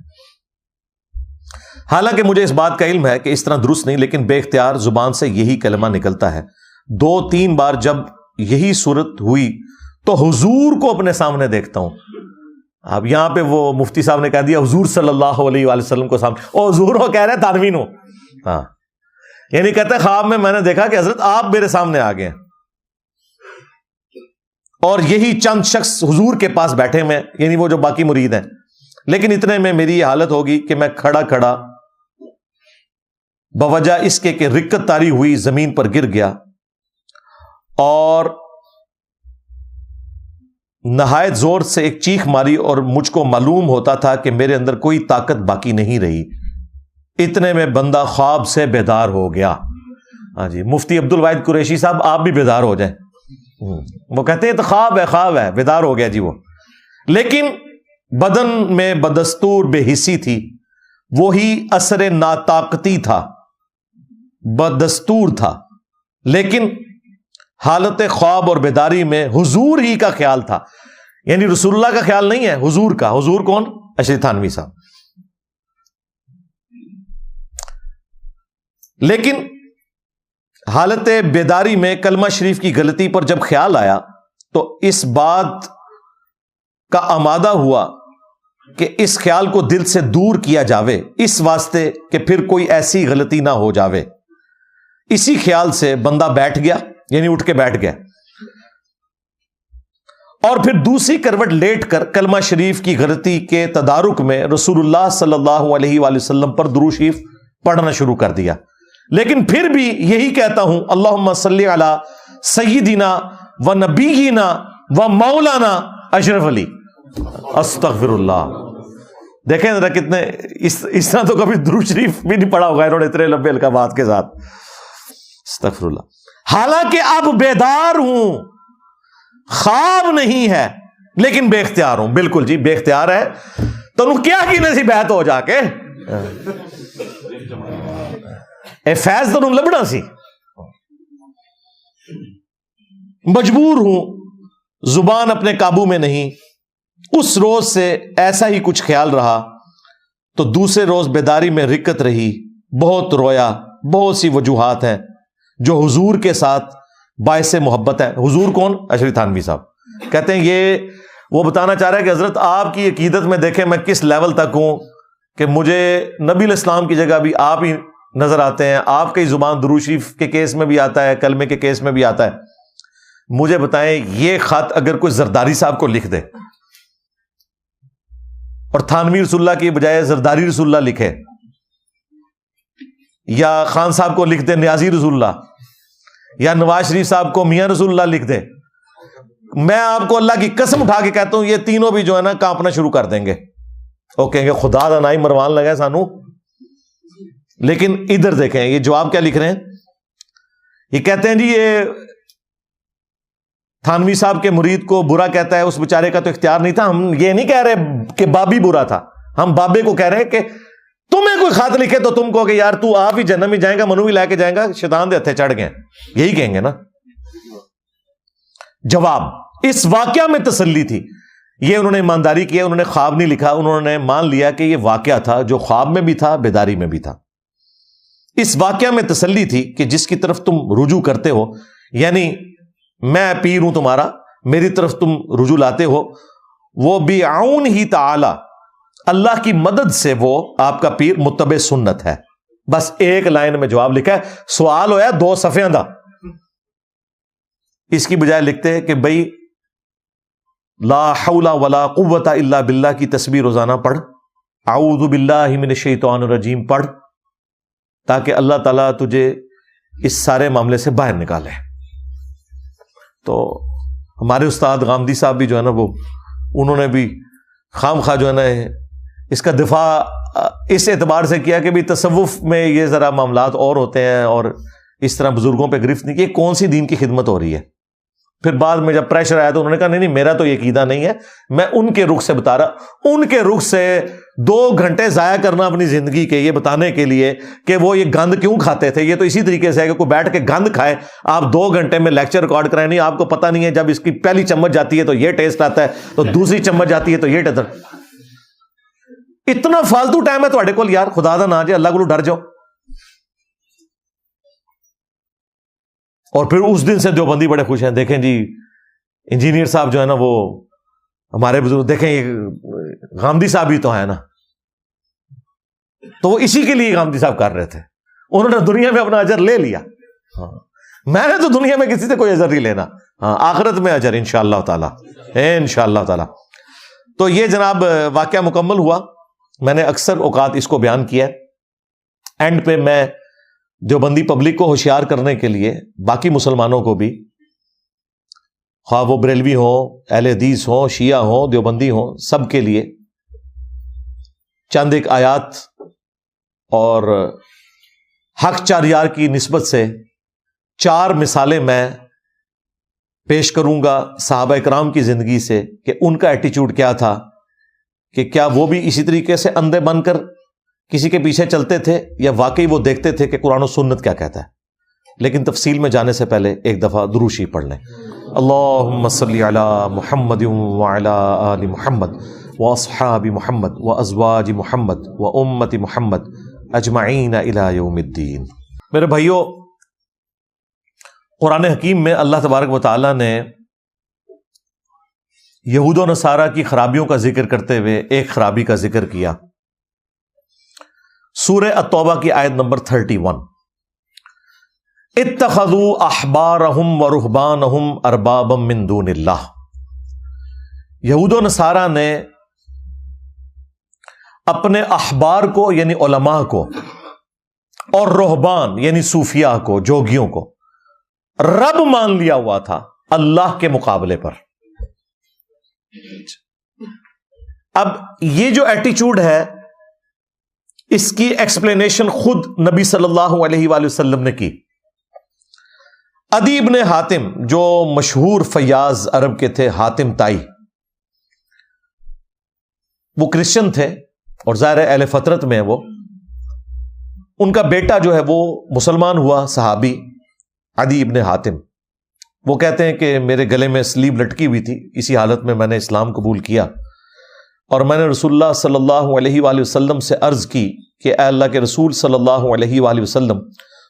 حالانکہ مجھے اس بات کا علم ہے کہ اس طرح درست نہیں, لیکن بے اختیار زبان سے یہی کلمہ نکلتا ہے. 2-3 بار جب یہی صورت ہوئی تو حضور کو اپنے سامنے دیکھتا ہوں. اب یہاں پہ وہ مفتی صاحب نے کہہ دیا حضور صلی اللہ علیہ وآلہ وسلم کو سامنے, او حضور ہو کہہ رہے تانوین ہو. ہاں یعنی کہتے ہیں خواب میں نے دیکھا کہ حضرت آپ میرے سامنے آ گئے, اور یہی چند شخص حضور کے پاس بیٹھے ہوئے, یعنی وہ جو باقی مرید ہیں. لیکن اتنے میں میری یہ حالت ہوگی کہ میں کھڑا کھڑا بوجہ اس کے کہ رکت تاری ہوئی زمین پر گر گیا, اور نہایت زور سے ایک چیخ ماری, اور مجھ کو معلوم ہوتا تھا کہ میرے اندر کوئی طاقت باقی نہیں رہی. اتنے میں بندہ خواب سے بیدار ہو گیا. ہاں جی مفتی عبد الواحد قریشی صاحب آپ بھی بیدار ہو جائیں. وہ کہتے ہیں تو خواب ہے, بیدار ہو گیا جی وہ. لیکن بدن میں بدستور بے حسی تھی, وہی اثر ناطاقتی تھا, بدستور تھا, لیکن حالت خواب اور بیداری میں حضور ہی کا خیال تھا. یعنی رسول اللہ کا خیال نہیں ہے, حضور کا. حضور کون؟ اشرف تھانوی صاحب. لیکن حالت بیداری میں کلمہ شریف کی غلطی پر جب خیال آیا تو اس بات کا آمادہ ہوا کہ اس خیال کو دل سے دور کیا جاوے, اس واسطے کہ پھر کوئی ایسی غلطی نہ ہو جاوے. اسی خیال سے بندہ بیٹھ گیا, یعنی اٹھ کے بیٹھ گیا, اور پھر دوسری کروٹ لیٹ کر کلمہ شریف کی غلطی کے تدارک میں رسول اللہ صلی اللہ علیہ وآلہ وسلم پر درود شریف پڑھنا شروع کر دیا. لیکن پھر بھی یہی کہتا ہوں اللہم صلی علی سیدنا و نبینا و مولانا اشرف علی. استغفر اللہ. دیکھیں ذرا کتنے اس طرح تو کبھی درود شریف بھی نہیں پڑھا ہوگا انہوں نے اتنے لمبے القابات کے ساتھ. استغفر اللہ. حالانکہ اب بیدار ہوں, خواب نہیں ہے, لیکن بے اختیار ہوں. بالکل جی بے اختیار ہے تو کیا کی نسی بہت ہو جا کے اے فیض تو لبنا سی. مجبور ہوں, زبان اپنے قابو میں نہیں. اس روز سے ایسا ہی کچھ خیال رہا تو دوسرے روز بیداری میں رکت رہی, بہت رویا. بہت سی وجوہات ہیں جو حضور کے ساتھ باعث محبت ہے. حضور کون؟ اشرف تھانوی صاحب. کہتے ہیں یہ وہ بتانا چاہ رہا ہے کہ حضرت آپ کی عقیدت میں دیکھیں میں کس لیول تک ہوں کہ مجھے نبی علیہ السلام کی جگہ بھی آپ ہی نظر آتے ہیں. آپ کی زبان درود شریف کے کیس میں بھی آتا ہے, کلمے کے کیس میں بھی آتا ہے. مجھے بتائیں یہ خط اگر کوئی زرداری صاحب کو لکھ دے اور تھانوی رسول اللہ کی بجائے زرداری رسول اللہ لکھے, یا خان صاحب کو لکھ دے نیازی رسول اللہ, یا نواز شریف صاحب کو میاں رسول اللہ لکھ دے, میں آپ کو اللہ کی قسم اٹھا کے کہتا ہوں یہ تینوں بھی جو ہے نا کانپنا شروع کر دیں گے. وہ کہیں گے خدا دا نائی مروان لگا سانو. لیکن ادھر دیکھیں یہ جواب کیا لکھ رہے ہیں. یہ کہتے ہیں جی یہ تھانوی صاحب کے مرید کو برا کہتا ہے, اس بیچارے کا تو اختیار نہیں تھا. ہم یہ نہیں کہہ رہے کہ بابی برا تھا, ہم بابے کو کہہ رہے ہیں کہ تمہیں کوئی خط لکھے تو تم کہو کہ یار تو آپ ہی جنم ہی جائیں گا, منو بھی لے کے جائیں گا, شیطان دے ہتھے چڑھ گئے. یہی کہیں گے نا. جواب, اس واقعہ میں تسلی تھی. یہ انہوں نے ایمانداری کی, انہوں نے خواب نہیں لکھا, انہوں نے مان لیا کہ یہ واقعہ تھا جو خواب میں بھی تھا بیداری میں بھی تھا. اس واقعہ میں تسلی تھی کہ جس کی طرف تم رجوع کرتے ہو, یعنی میں پیر ہوں تمہارا, میری طرف تم رجوع لاتے ہو, وہ بعون ہی تعالی, اللہ کی مدد سے وہ آپ کا پیر متبع سنت ہے. بس ایک لائن میں جواب لکھا ہے. سوال ہویا 2 صفحیاں دا, اس کی بجائے لکھتے ہیں کہ بھئی لا حول ولا قوت الا باللہ کی تسبیح روزانہ پڑھ, اعوذ باللہ من الشیطان الرجیم پڑھ, تاکہ اللہ تعالیٰ تجھے اس سارے معاملے سے باہر نکالے. تو ہمارے استاد غامدی صاحب بھی جو ہے نا وہ انہوں نے بھی خام خواہ جو ہے نا اس کا دفاع اس اعتبار سے کیا کہ بھی تصوف میں یہ ذرا معاملات اور ہوتے ہیں اور اس طرح بزرگوں پہ گرفت نہیں کی. یہ کون سی دین کی خدمت ہو رہی ہے؟ پھر بعد میں جب پریشر آیا تو انہوں نے کہا نہیں میرا تو یہ عقیدہ نہیں ہے, میں ان کے رخ سے بتا رہا. ان کے رخ سے 2 گھنٹے ضائع کرنا اپنی زندگی کے یہ بتانے کے لیے کہ وہ یہ گند کیوں کھاتے تھے, یہ تو اسی طریقے سے ہے کہ کوئی بیٹھ کے گند کھائے, آپ 2 گھنٹے میں لیکچر ریکارڈ کرائیں, نہیں آپ کو پتہ نہیں ہے جب اس کی پہلی چمچ جاتی ہے تو یہ ٹیسٹ آتا ہے, تو دوسری چمچ جاتی ہے تو یہ ٹیسٹ. اتنا فالتو ٹائم ہے تھوڑے کول یار, خدا دا نا جے اللہ کو ڈر جاؤ. اور پھر اس دن سے دیوبندی بڑے خوش ہیں. دیکھیں جی انجینئر صاحب جو ہے نا وہ ہمارے بزرگ, دیکھیں یہ غامدی صاحب ہی تو ہے نا, تو وہ اسی کے لیے غامدی صاحب کر رہے تھے. انہوں نے دنیا میں اپنا اجر لے لیا. ہاں میں نے تو دنیا میں کسی سے کوئی اجر نہیں لینا, ہاں آخرت میں اجر انشاءاللہ تعالی, انشاءاللہ تعالی. تو یہ جناب واقعہ مکمل ہوا. میں نے اکثر اوقات اس کو بیان کیا. اینڈ پہ میں دیوبندی پبلک کو ہوشیار کرنے کے لیے باقی مسلمانوں کو بھی, خواہ وہ بریلوی ہوں, اہل حدیث ہوں, شیعہ ہوں, دیوبندی ہوں, سب کے لیے چند ایک آیات اور حق چاریار کی نسبت سے 4 مثالیں میں پیش کروں گا صحابہ اکرام کی زندگی سے کہ ان کا ایٹیچیوڈ کیا تھا, کہ کیا وہ بھی اسی طریقے سے اندھے بن کر کسی کے پیچھے چلتے تھے یا واقعی وہ دیکھتے تھے کہ قرآن و سنت کیا کہتا ہے. لیکن تفصیل میں جانے سے پہلے ایک دفعہ درود شریف پڑھ لیں. اللہم صلی علی محمد وعلی آل محمد واصحاب محمد وازواج محمد وامت محمد اجمعین الی یوم الدین. میرے بھائیو, قرآن حکیم میں اللہ تبارک و تعالی نے یہود و نصارہ کی خرابیوں کا ذکر کرتے ہوئے ایک خرابی کا ذکر کیا. سورہ التوبہ کی آیت نمبر 31, اتخذوا احبارہم ورہبانہم اربابا من دون اللہ. یہود و نصارہ نے اپنے احبار کو یعنی علماء کو اور رہبان یعنی صوفیاء کو, جوگیوں کو رب مان لیا ہوا تھا اللہ کے مقابلے پر. اب یہ جو ایٹیچیوڈ ہے اس کی ایکسپلینیشن خود نبی صلی اللہ علیہ وآلہ وسلم نے کی. عدی ابن حاتم جو مشہور فیاض عرب کے تھے, حاتم تائی, وہ کرسچن تھے اور ظاہر اہل فطرت میں وہ, ان کا بیٹا جو ہے وہ مسلمان ہوا صحابی عدی ابن حاتم. وہ کہتے ہیں کہ میرے گلے میں سلیب لٹکی ہوئی تھی, اسی حالت میں میں نے اسلام قبول کیا اور میں نے رسول اللہ صلی اللہ علیہ وآلہ وسلم سے عرض کی کہ اے اللہ کے رسول صلی اللہ علیہ وآلہ وسلم,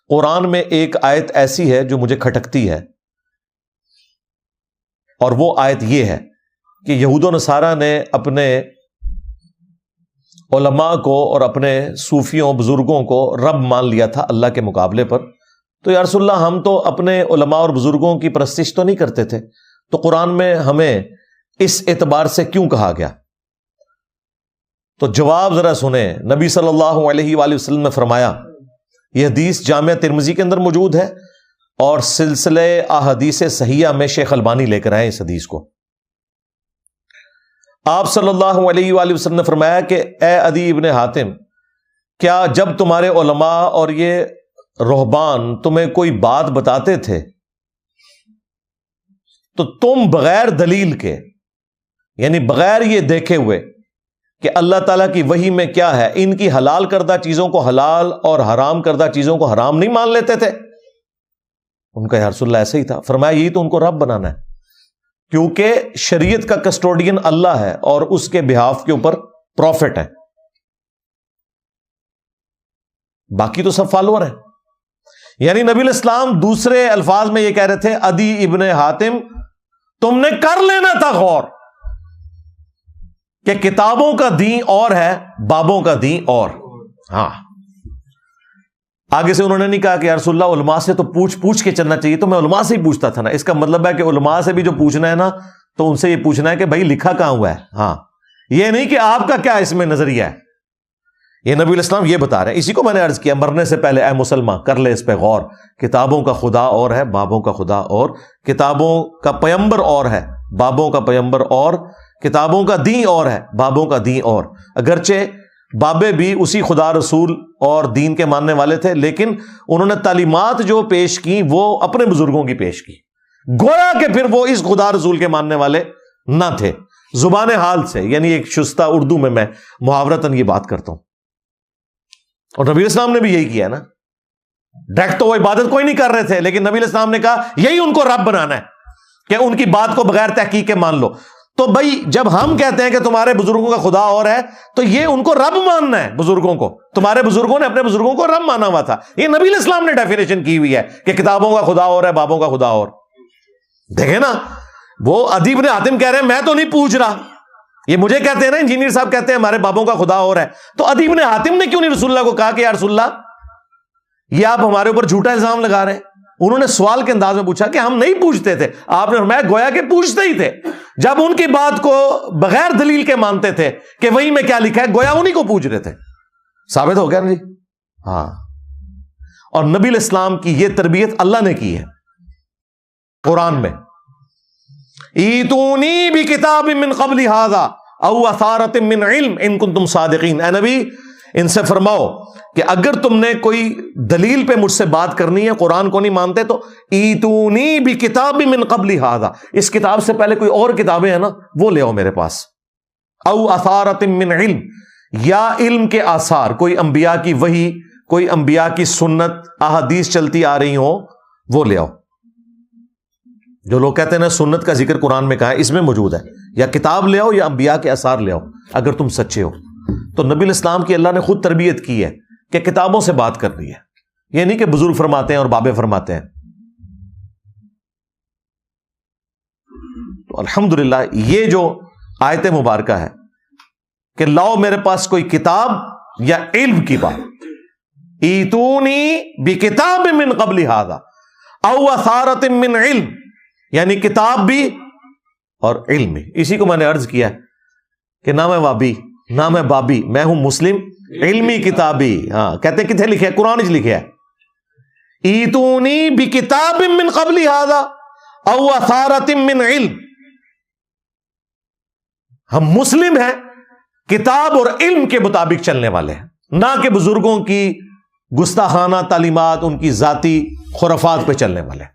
قرآن میں ایک آیت ایسی ہے جو مجھے کھٹکتی ہے, اور وہ آیت یہ ہے کہ یہود و نصارہ نے اپنے علماء کو اور اپنے صوفیوں بزرگوں کو رب مان لیا تھا اللہ کے مقابلے پر. تو یا رسول اللہ ہم تو اپنے علماء اور بزرگوں کی پرستش تو نہیں کرتے تھے, تو قرآن میں ہمیں اس اعتبار سے کیوں کہا گیا؟ تو جواب ذرا سنیں. نبی صلی اللہ علیہ وآلہ وسلم نے فرمایا, یہ حدیث جامعہ ترمذی کے اندر موجود ہے اور سلسلہ احادیث صحیحہ میں شیخ البانی لے کر آئے اس حدیث کو. آپ صلی اللہ علیہ وآلہ وسلم نے فرمایا کہ اے عدی ابن حاتم, کیا جب تمہارے علماء اور یہ رہبان تمہیں کوئی بات بتاتے تھے تو تم بغیر دلیل کے یعنی بغیر یہ دیکھے ہوئے کہ اللہ تعالیٰ کی وحی میں کیا ہے, ان کی حلال کردہ چیزوں کو حلال اور حرام کردہ چیزوں کو حرام نہیں مان لیتے تھے؟ ان کا یا رسول اللہ ایسے ہی تھا. فرمایا یہی تو ان کو رب بنانا ہے, کیونکہ شریعت کا کسٹوڈین اللہ ہے اور اس کے بہاف کے اوپر پروفٹ ہے, باقی تو سب فالوور ہیں. یعنی نبی الاسلام دوسرے الفاظ میں یہ کہہ رہے تھے, عدی ابن حاتم تم نے کر لینا تھا غور کہ کتابوں کا دین اور ہے, بابوں کا دین اور. ہاں آگے سے انہوں نے نہیں کہا کہ یا رسول اللہ علماء سے تو پوچھ کے چلنا چاہیے, تو میں علماء سے ہی پوچھتا تھا نا. اس کا مطلب ہے کہ علماء سے بھی جو پوچھنا ہے نا تو ان سے یہ پوچھنا ہے کہ بھائی لکھا کہاں ہوا ہے. ہاں یہ نہیں کہ آپ کا کیا اس میں نظریہ ہے, یہ نبی علیہ السلام یہ بتا رہے ہیں. اسی کو میں نے عرض کیا مرنے سے پہلے اے مسلمان کر لے اس پہ غور. کتابوں کا خدا اور ہے، بابوں کا خدا اور. کتابوں کا پیمبر اور ہے، بابوں کا پیمبر اور. کتابوں کا دین اور ہے، بابوں کا دین اور. اگرچہ بابے بھی اسی خدا رسول اور دین کے ماننے والے تھے، لیکن انہوں نے تعلیمات جو پیش کی وہ اپنے بزرگوں کی پیش کی، گویا کہ پھر وہ اس خدا رسول کے ماننے والے نہ تھے. زبان حال سے، یعنی ایک شستہ اردو میں محاورتاً یہ بات کرتا ہوں. اور نبی السلام نے بھی یہی کیا نا. ڈائریکٹ تو وہ عبادت کوئی نہیں کر رہے تھے، لیکن نبی السلام نے کہا یہی ان کو رب بنانا ہے کہ ان کی بات کو بغیر تحقیق کے مان لو. تو بھائی جب ہم کہتے ہیں کہ تمہارے بزرگوں کا خدا اور ہے تو یہ ان کو رب ماننا ہے. بزرگوں کو، تمہارے بزرگوں نے اپنے بزرگوں کو رب مانا ہوا تھا. یہ نبی علیہ السلام نے ڈیفینیشن کی ہوئی ہے کہ کتابوں کا خدا اور ہے، بابوں کا خدا اور. دیکھیں نا، وہ ادی ابن حاتم کہہ رہے ہیں میں تو نہیں پوچھ رہا. یہ مجھے کہتے ہیں نا انجینئر صاحب کہتے ہیں ہمارے بابوں کا خدا اور ہے. تو ادی ابن حاتم نے کیوں نہیں رسول اللہ کو کہا کہ یا رسول اللہ یہ آپ ہمارے اوپر جھوٹا الزام لگا رہے ہیں؟ انہوں نے سوال کے انداز میں پوچھا کہ ہم نہیں پوچھتے تھے. آپ نے فرمایا گویا کہ پوچھتے ہی تھے. جب ان کی بات کو بغیر دلیل کے مانتے تھے کہ وہی میں کیا لکھا ہے، گویا انہی کو پوچھ رہے تھے. ثابت ہو گیا نا جی؟ ہاں. اور نبی علیہ السلام کی یہ تربیت اللہ نے کی ہے قرآن میں. ایتونی بکتاب من قبل ھذا او اثارۃ من علم ان کنتم صادقین. اے نبی ان سے فرماؤ کہ اگر تم نے کوئی دلیل پہ مجھ سے بات کرنی ہے، قرآن کو نہیں مانتے، تو ایتونی بکتاب من قبل ھذا، اس کتاب سے پہلے کوئی اور کتابیں ہیں نا وہ لے آؤ میرے پاس. او اثارۃ من علم، یا علم کے آثار، کوئی انبیاء کی وحی، کوئی انبیاء کی سنت، احادیث چلتی آ رہی ہوں وہ لے آؤ. جو لوگ کہتے ہیں نا سنت کا ذکر قرآن میں کہا ہے، اس میں موجود ہے. یا کتاب لے آؤ یا انبیاء کے آثار لے آؤ اگر تم سچے ہو. تو نبی علیہ السلام کی اللہ نے خود تربیت کی ہے کہ کتابوں سے بات کرنی ہے. یہ نہیں کہ بزرگ فرماتے ہیں اور بابے فرماتے ہیں. تو الحمدللہ یہ جو آیت مبارکہ ہے کہ لاؤ میرے پاس کوئی کتاب یا علم کی بات. ایتونی بکتاب من قبل ھذا او اثارۃ من علم، یعنی کتاب بھی اور علم بھی. اسی کو میں نے عرض کیا کہ نہ میں وابی نہ میں بابی، میں ہوں مسلم علمی کتابی. ہاں کہتے ہیں کتنے لکھے ہے؟ قرآن وچ لکھے ہے ایتونی بکتاب من قبل ھذا او اثارۃ من علم. ہم مسلم ہیں کتاب اور علم کے مطابق چلنے والے ہیں، نہ کہ بزرگوں کی گستاخانہ تعلیمات، ان کی ذاتی خرافات پہ چلنے والے.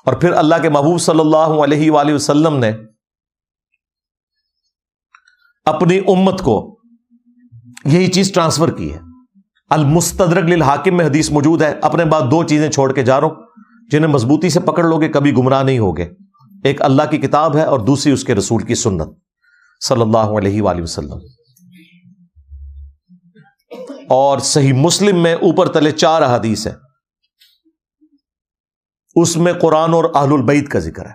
اور پھر اللہ کے محبوب صلی اللہ علیہ وآلہ وسلم نے اپنی امت کو یہی چیز ٹرانسفر کی ہے. المستدرک للحاکم میں حدیث موجود ہے. اپنے بعد دو چیزیں چھوڑ کے جا رہا ہوں جنہیں مضبوطی سے پکڑ لو گے کبھی گمراہ نہیں ہوگے. ایک اللہ کی کتاب ہے اور دوسری اس کے رسول کی سنت صلی اللہ علیہ وآلہ وسلم. اور صحیح مسلم میں اوپر تلے 4 احادیث ہیں، اس میں قرآن اور اہل البیت کا ذکر ہے.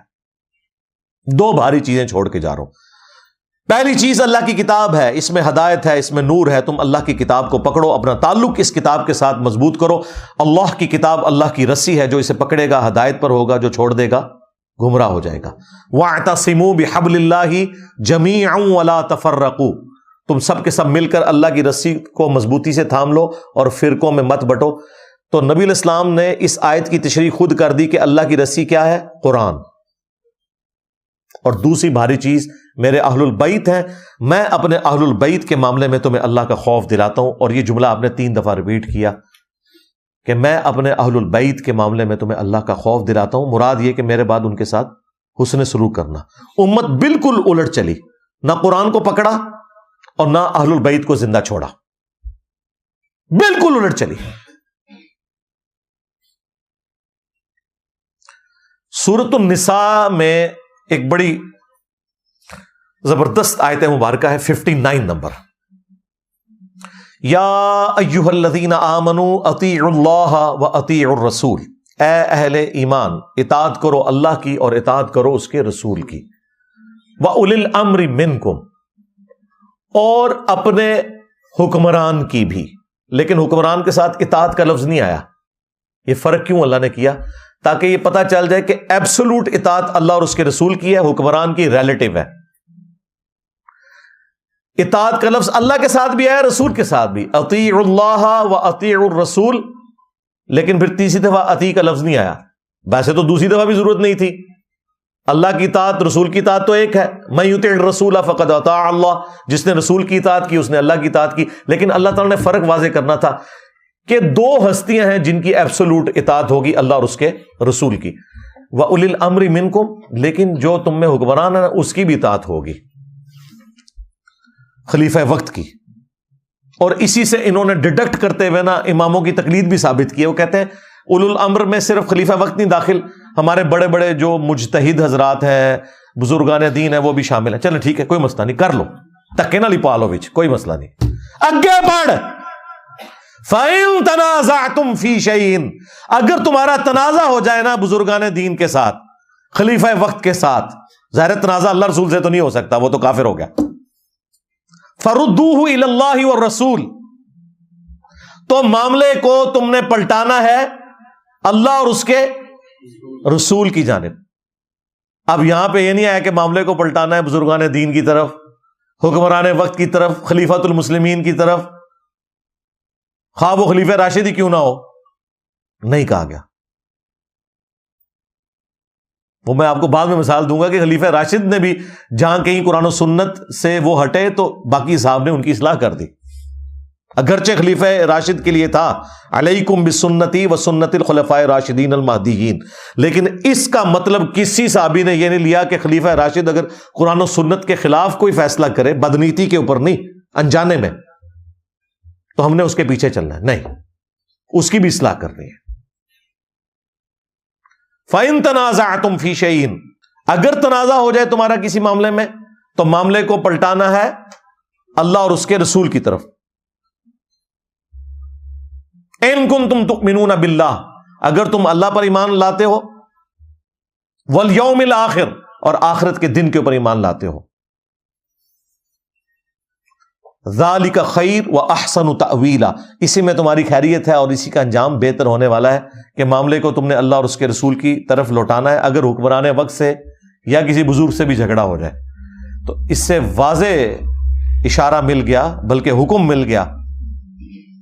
2 بھاری چیزیں چھوڑ کے جا رہا ہوں. پہلی چیز اللہ کی کتاب ہے، اس میں ہدایت ہے، اس میں نور ہے. تم اللہ کی کتاب کو پکڑو، اپنا تعلق اس کتاب کے ساتھ مضبوط کرو. اللہ کی کتاب اللہ کی رسی ہے، جو اسے پکڑے گا ہدایت پر ہوگا، جو چھوڑ دے گا گمراہ ہو جائے گا. وَاعْتَصِمُوا بِحَبْلِ اللَّهِ جَمِيعًا وَلَا تَفَرَّقُوا، تم سب کے سب مل کر اللہ کی رسی کو مضبوطی سے تھام لو اور فرقوں میں مت بٹو. تو نبی علیہ السلام نے اس آیت کی تشریح خود کر دی کہ اللہ کی رسی کیا ہے؟ قرآن. اور دوسری بھاری چیز میرے اہل البیت ہیں، میں اپنے اہل البیت کے معاملے میں تمہیں اللہ کا خوف دلاتا ہوں. اور یہ جملہ آپ نے 3 دفعہ ریپیٹ کیا کہ میں اپنے اہل البیت کے معاملے میں تمہیں اللہ کا خوف دلاتا ہوں. مراد یہ کہ میرے بعد ان کے ساتھ حسن سلوک کرنا. امت بالکل الٹ چلی، نہ قرآن کو پکڑا اور نہ اہل البیت کو زندہ چھوڑا، بالکل الٹ چلی. سورۃ النساء میں ایک بڑی زبردست آیت مبارکہ ہے، 59 نمبر. یا ایھا الذین آمنوا اطیعوا اللہ واطیعوا الرسول، اے اہل ایمان اطاعت کرو اللہ کی اور اطاعت کرو اس کے رسول کی. وَأُولِي الْأَمْرِ مِنْكُمْ، اور اپنے حکمران کی بھی. لیکن حکمران کے ساتھ اطاعت کا لفظ نہیں آیا. یہ فرق کیوں اللہ نے کیا؟ تاکہ یہ پتہ چل جائے کہ ایبسولوٹ اطاعت اللہ اور اس کے رسول کی ہے، حکمران کی ریلیٹو ہے. اطاعت کا لفظ اللہ کے ساتھ بھی آیا، رسول کے ساتھ بھی، اطیعوا اللہ و اطیعوا الرسول، لیکن پھر تیسری دفعہ اطیع کا لفظ نہیں آیا. ویسے تو دوسری دفعہ بھی ضرورت نہیں تھی. اللہ کی اطاعت، رسول کی اطاعت تو ایک ہے، من یطع الرسول فقد اطاع اللہ، جس نے رسول کی اطاعت کی اس نے اللہ کی اطاعت کی. لیکن اللہ تعالیٰ نے فرق واضح کرنا تھا کہ دو ہستیاں ہیں جن کی ایبسولوٹ اطاعت ہوگی، اللہ اور اس کے رسول کی. وَأُولِي الْأَمْرِ مِنْكُمْ، لیکن جو تم میں حکمران ہے اس کی بھی اطاعت ہوگی، خلیفہ وقت کی. اور اسی سے انہوں نے ڈیڈکٹ کرتے ہوئے نا اماموں کی تقلید بھی ثابت کی ہے. وہ کہتے ہیں اولو الامر میں صرف خلیفہ وقت نہیں داخل، ہمارے بڑے بڑے جو مجتہد حضرات ہیں، بزرگان دین ہیں، وہ بھی شامل ہیں. چلیں ٹھیک ہے، کوئی مسئلہ نہیں، کر لو، تکے نہ لپالو بچ، کوئی مسئلہ نہیں. اگے بڑھ. فَإِن تَنَازَعْتُمْ فِي شَيْءٍ، اگر تمہارا تنازع ہو جائے نا بزرگان دین کے ساتھ، خلیفہ وقت کے ساتھ، ظاہر تنازع اللہ رسول سے تو نہیں ہو سکتا، وہ تو کافر ہو گیا. فَرُدُّوهُ إِلَى اللَّهِ وَالرَّسُولِ، تو معاملے کو تم نے پلٹانا ہے اللہ اور اس کے رسول کی جانب. اب یہاں پہ یہ نہیں آیا کہ معاملے کو پلٹانا ہے بزرگان دین کی طرف، حکمران وقت کی طرف، خلیفۃ المسلمین کی طرف، خواہ وہ خلیفہ راشد ہی کیوں نہ ہو. نہیں کہا گیا. وہ میں آپ کو بعد میں مثال دوں گا کہ خلیفہ راشد نے بھی جہاں کہیں قرآن و سنت سے وہ ہٹے تو باقی صاحب نے ان کی اصلاح کر دی، اگرچہ خلیفہ راشد کے لیے تھا علیکم بسنتی و سنت الخلفاء راشدین المہدیین، لیکن اس کا مطلب کسی صحابی نے یہ نہیں لیا کہ خلیفہ راشد اگر قرآن و سنت کے خلاف کوئی فیصلہ کرے، بدنیتی کے اوپر نہیں، انجانے میں، تو ہم نے اس کے پیچھے چلنا ہے. نہیں، اس کی بھی اصلاح کرنی ہے. فَإِن تَنَازَعْتُمْ فِي شَيْءٍ، اگر تنازع ہو جائے تمہارا کسی معاملے میں تو معاملے کو پلٹانا ہے اللہ اور اس کے رسول کی طرف. إِن كُنتُمْ تُؤْمِنُونَ بِاللَّهِ، اگر تم اللہ پر ایمان لاتے ہو، وَالْيَوْمِ الْآخِرِ، اور آخرت کے دن کے اوپر ایمان لاتے ہو. ذَلِكَ خَيْرٌ وَأَحْسَنُ تَأْوِيلًا، اسی میں تمہاری خیریت ہے اور اسی کا انجام بہتر ہونے والا ہے کہ معاملے کو تم نے اللہ اور اس کے رسول کی طرف لوٹانا ہے. اگر حکمران وقت سے یا کسی بزرگ سے بھی جھگڑا ہو جائے تو اس سے واضح اشارہ مل گیا، بلکہ حکم مل گیا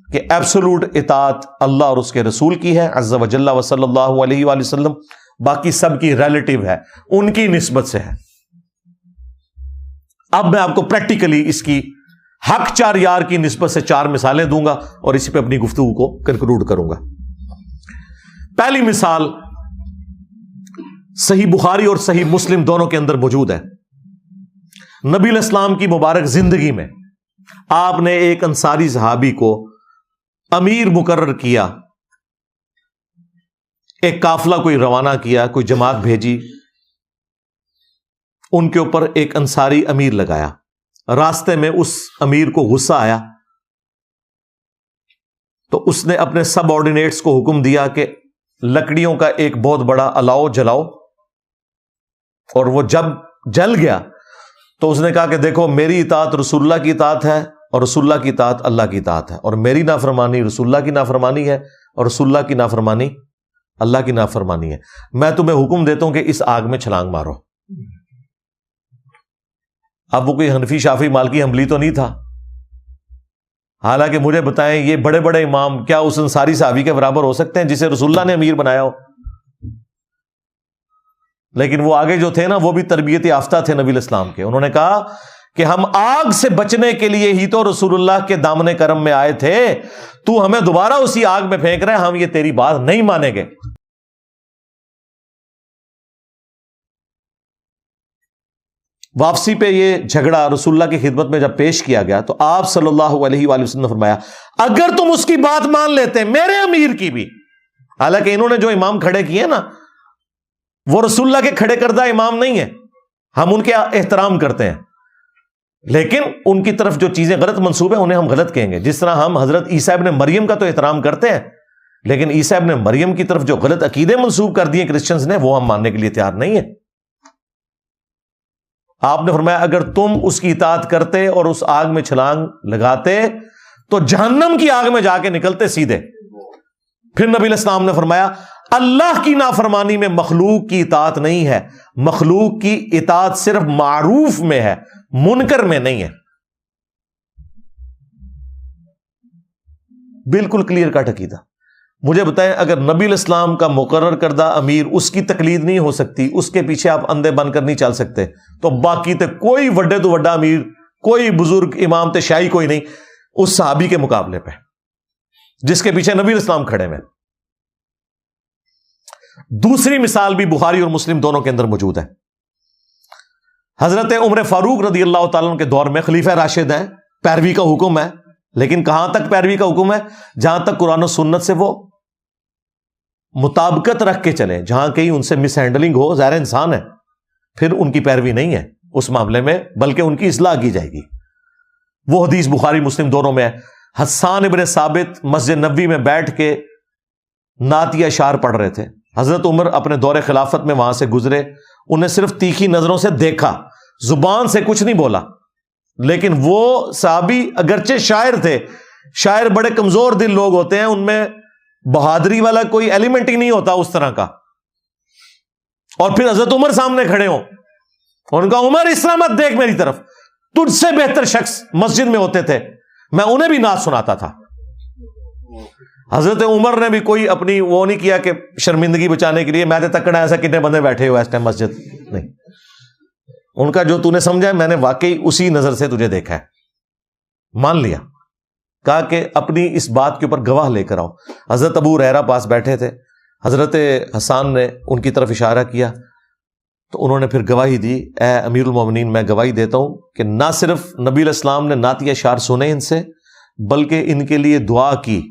کہ ایبسولوٹ اطاعت اللہ اور اس کے رسول کی ہے عز و جل و صلی اللہ علیہ وآلہ وسلم، باقی سب کی ریلیٹیو ہے، ان کی نسبت سے ہے. اب میں آپ کو پریکٹیکلی اس کی حق چار یار کی نسبت سے 4 مثالیں دوں گا اور اسی پہ اپنی گفتگو کو کنکلوڈ کروں گا. پہلی مثال صحیح بخاری اور صحیح مسلم دونوں کے اندر موجود ہے. نبی علیہ السلام کی مبارک زندگی میں آپ نے ایک انصاری صحابی کو امیر مقرر کیا، ایک قافلہ کوئی روانہ کیا، کوئی جماعت بھیجی، ان کے اوپر ایک انصاری امیر لگایا. راستے میں اس امیر کو غصہ آیا تو اس نے اپنے سب آرڈینیٹس کو حکم دیا کہ لکڑیوں کا ایک بہت بڑا الاؤ جلاؤ، اور وہ جب جل گیا تو اس نے کہا کہ دیکھو میری اطاعت رسول اللہ کی اطاعت ہے اور رسول اللہ کی اطاعت اللہ کی اطاعت ہے، اور میری نافرمانی رسول اللہ کی نافرمانی ہے اور رسول اللہ کی نافرمانی اللہ کی نافرمانی ہے. میں تمہیں حکم دیتا ہوں کہ اس آگ میں چھلانگ مارو. اب وہ کوئی حنفی شافی مالکی حنبلی تو نہیں تھا، حالانکہ مجھے بتائیں یہ بڑے بڑے امام کیا اس انصاری صحابی کے برابر ہو سکتے ہیں جسے رسول اللہ نے امیر بنایا ہو؟ لیکن وہ آگے جو تھے نا وہ بھی تربیت یافتہ تھے نبی الاسلام کے. انہوں نے کہا کہ ہم آگ سے بچنے کے لیے ہی تو رسول اللہ کے دامن کرم میں آئے تھے، تو ہمیں دوبارہ اسی آگ میں پھینک رہے، ہم یہ تیری بات نہیں مانیں گے. واپسی پہ یہ جھگڑا رسول اللہ کی خدمت میں جب پیش کیا گیا تو آپ صلی اللہ علیہ وآلہ وسلم نے فرمایا اگر تم اس کی بات مان لیتے میرے امیر کی بھی، حالانکہ انہوں نے جو امام کھڑے کیے نا وہ رسول اللہ کے کھڑے کردہ امام نہیں ہیں، ہم ان کے احترام کرتے ہیں، لیکن ان کی طرف جو چیزیں غلط منسوب ہیں انہیں ہم غلط کہیں گے. جس طرح ہم حضرت عیسیٰ ابن مریم کا تو احترام کرتے ہیں، لیکن عیسیٰ ابن مریم کی طرف جو غلط عقیدے منسوب کر دیے کرسچنز نے وہ ہم ماننے کے لیے تیار نہیں ہیں. آپ نے فرمایا اگر تم اس کی اطاعت کرتے اور اس آگ میں چھلانگ لگاتے تو جہنم کی آگ میں جا کے نکلتے سیدھے. پھر نبی علیہ السلام نے فرمایا اللہ کی نافرمانی میں مخلوق کی اطاعت نہیں ہے، مخلوق کی اطاعت صرف معروف میں ہے، منکر میں نہیں ہے. بالکل کلیئر کٹ عقیدہ. مجھے بتائیں اگر نبی الاسلام کا مقرر کردہ امیر اس کی تقلید نہیں ہو سکتی, اس کے پیچھے آپ اندھے بن کر نہیں چل سکتے, تو باقی تے کوئی وڈے تو وڈا امیر, کوئی بزرگ امام تے شاہی کوئی نہیں اس صحابی کے مقابلے پہ جس کے پیچھے نبی الاسلام کھڑے ہوئے. دوسری مثال بھی بخاری اور مسلم دونوں کے اندر موجود ہے. حضرت عمر فاروق رضی اللہ تعالیٰ عنہ کے دور میں خلیفہ راشد ہیں, پیروی کا حکم ہے, لیکن کہاں تک پیروی کا حکم ہے؟ جہاں تک قرآن و سنت سے وہ مطابقت رکھ کے چلیں. جہاں کہیں ان سے مس ہینڈلنگ ہو, ظاہر انسان ہے, پھر ان کی پیروی نہیں ہے اس معاملے میں, بلکہ ان کی اصلاح کی جائے گی. وہ حدیث بخاری مسلم دونوں میں ہے. حسان ابن ثابت مسجد نبوی میں بیٹھ کے نعتیہ اشعار پڑھ رہے تھے. حضرت عمر اپنے دور خلافت میں وہاں سے گزرے, انہیں صرف تیکھی نظروں سے دیکھا, زبان سے کچھ نہیں بولا. لیکن وہ صحابی اگرچہ شاعر تھے, شاعر بڑے کمزور دل لوگ ہوتے ہیں, ان میں بہادری والا کوئی ایلیمنٹ ہی نہیں ہوتا اس طرح کا. اور پھر حضرت عمر سامنے کھڑے ہوں, ان کا عمر اس طرح مت دیکھ میری طرف, تجھ سے بہتر شخص مسجد میں ہوتے تھے, میں انہیں بھی نعت سناتا تھا. حضرت عمر نے بھی کوئی اپنی وہ نہیں کیا کہ شرمندگی بچانے کے لیے میں نے تکڑا ایسا کتنے بندے بیٹھے ہوئے اس ٹائم مسجد, نہیں. ان کا جو تو نے سمجھا میں نے واقعی اسی نظر سے تجھے دیکھا ہے, مان لیا. کہا کہ اپنی اس بات کے اوپر گواہ لے کر آؤ. حضرت ابو ہریرہ پاس بیٹھے تھے, حضرت حسان نے ان کی طرف اشارہ کیا تو انہوں نے پھر گواہی دی, اے امیر المومنین میں گواہی دیتا ہوں کہ نہ صرف نبی علیہ السلام نے نعتیہ اشعار سنے ان سے, بلکہ ان کے لیے دعا کی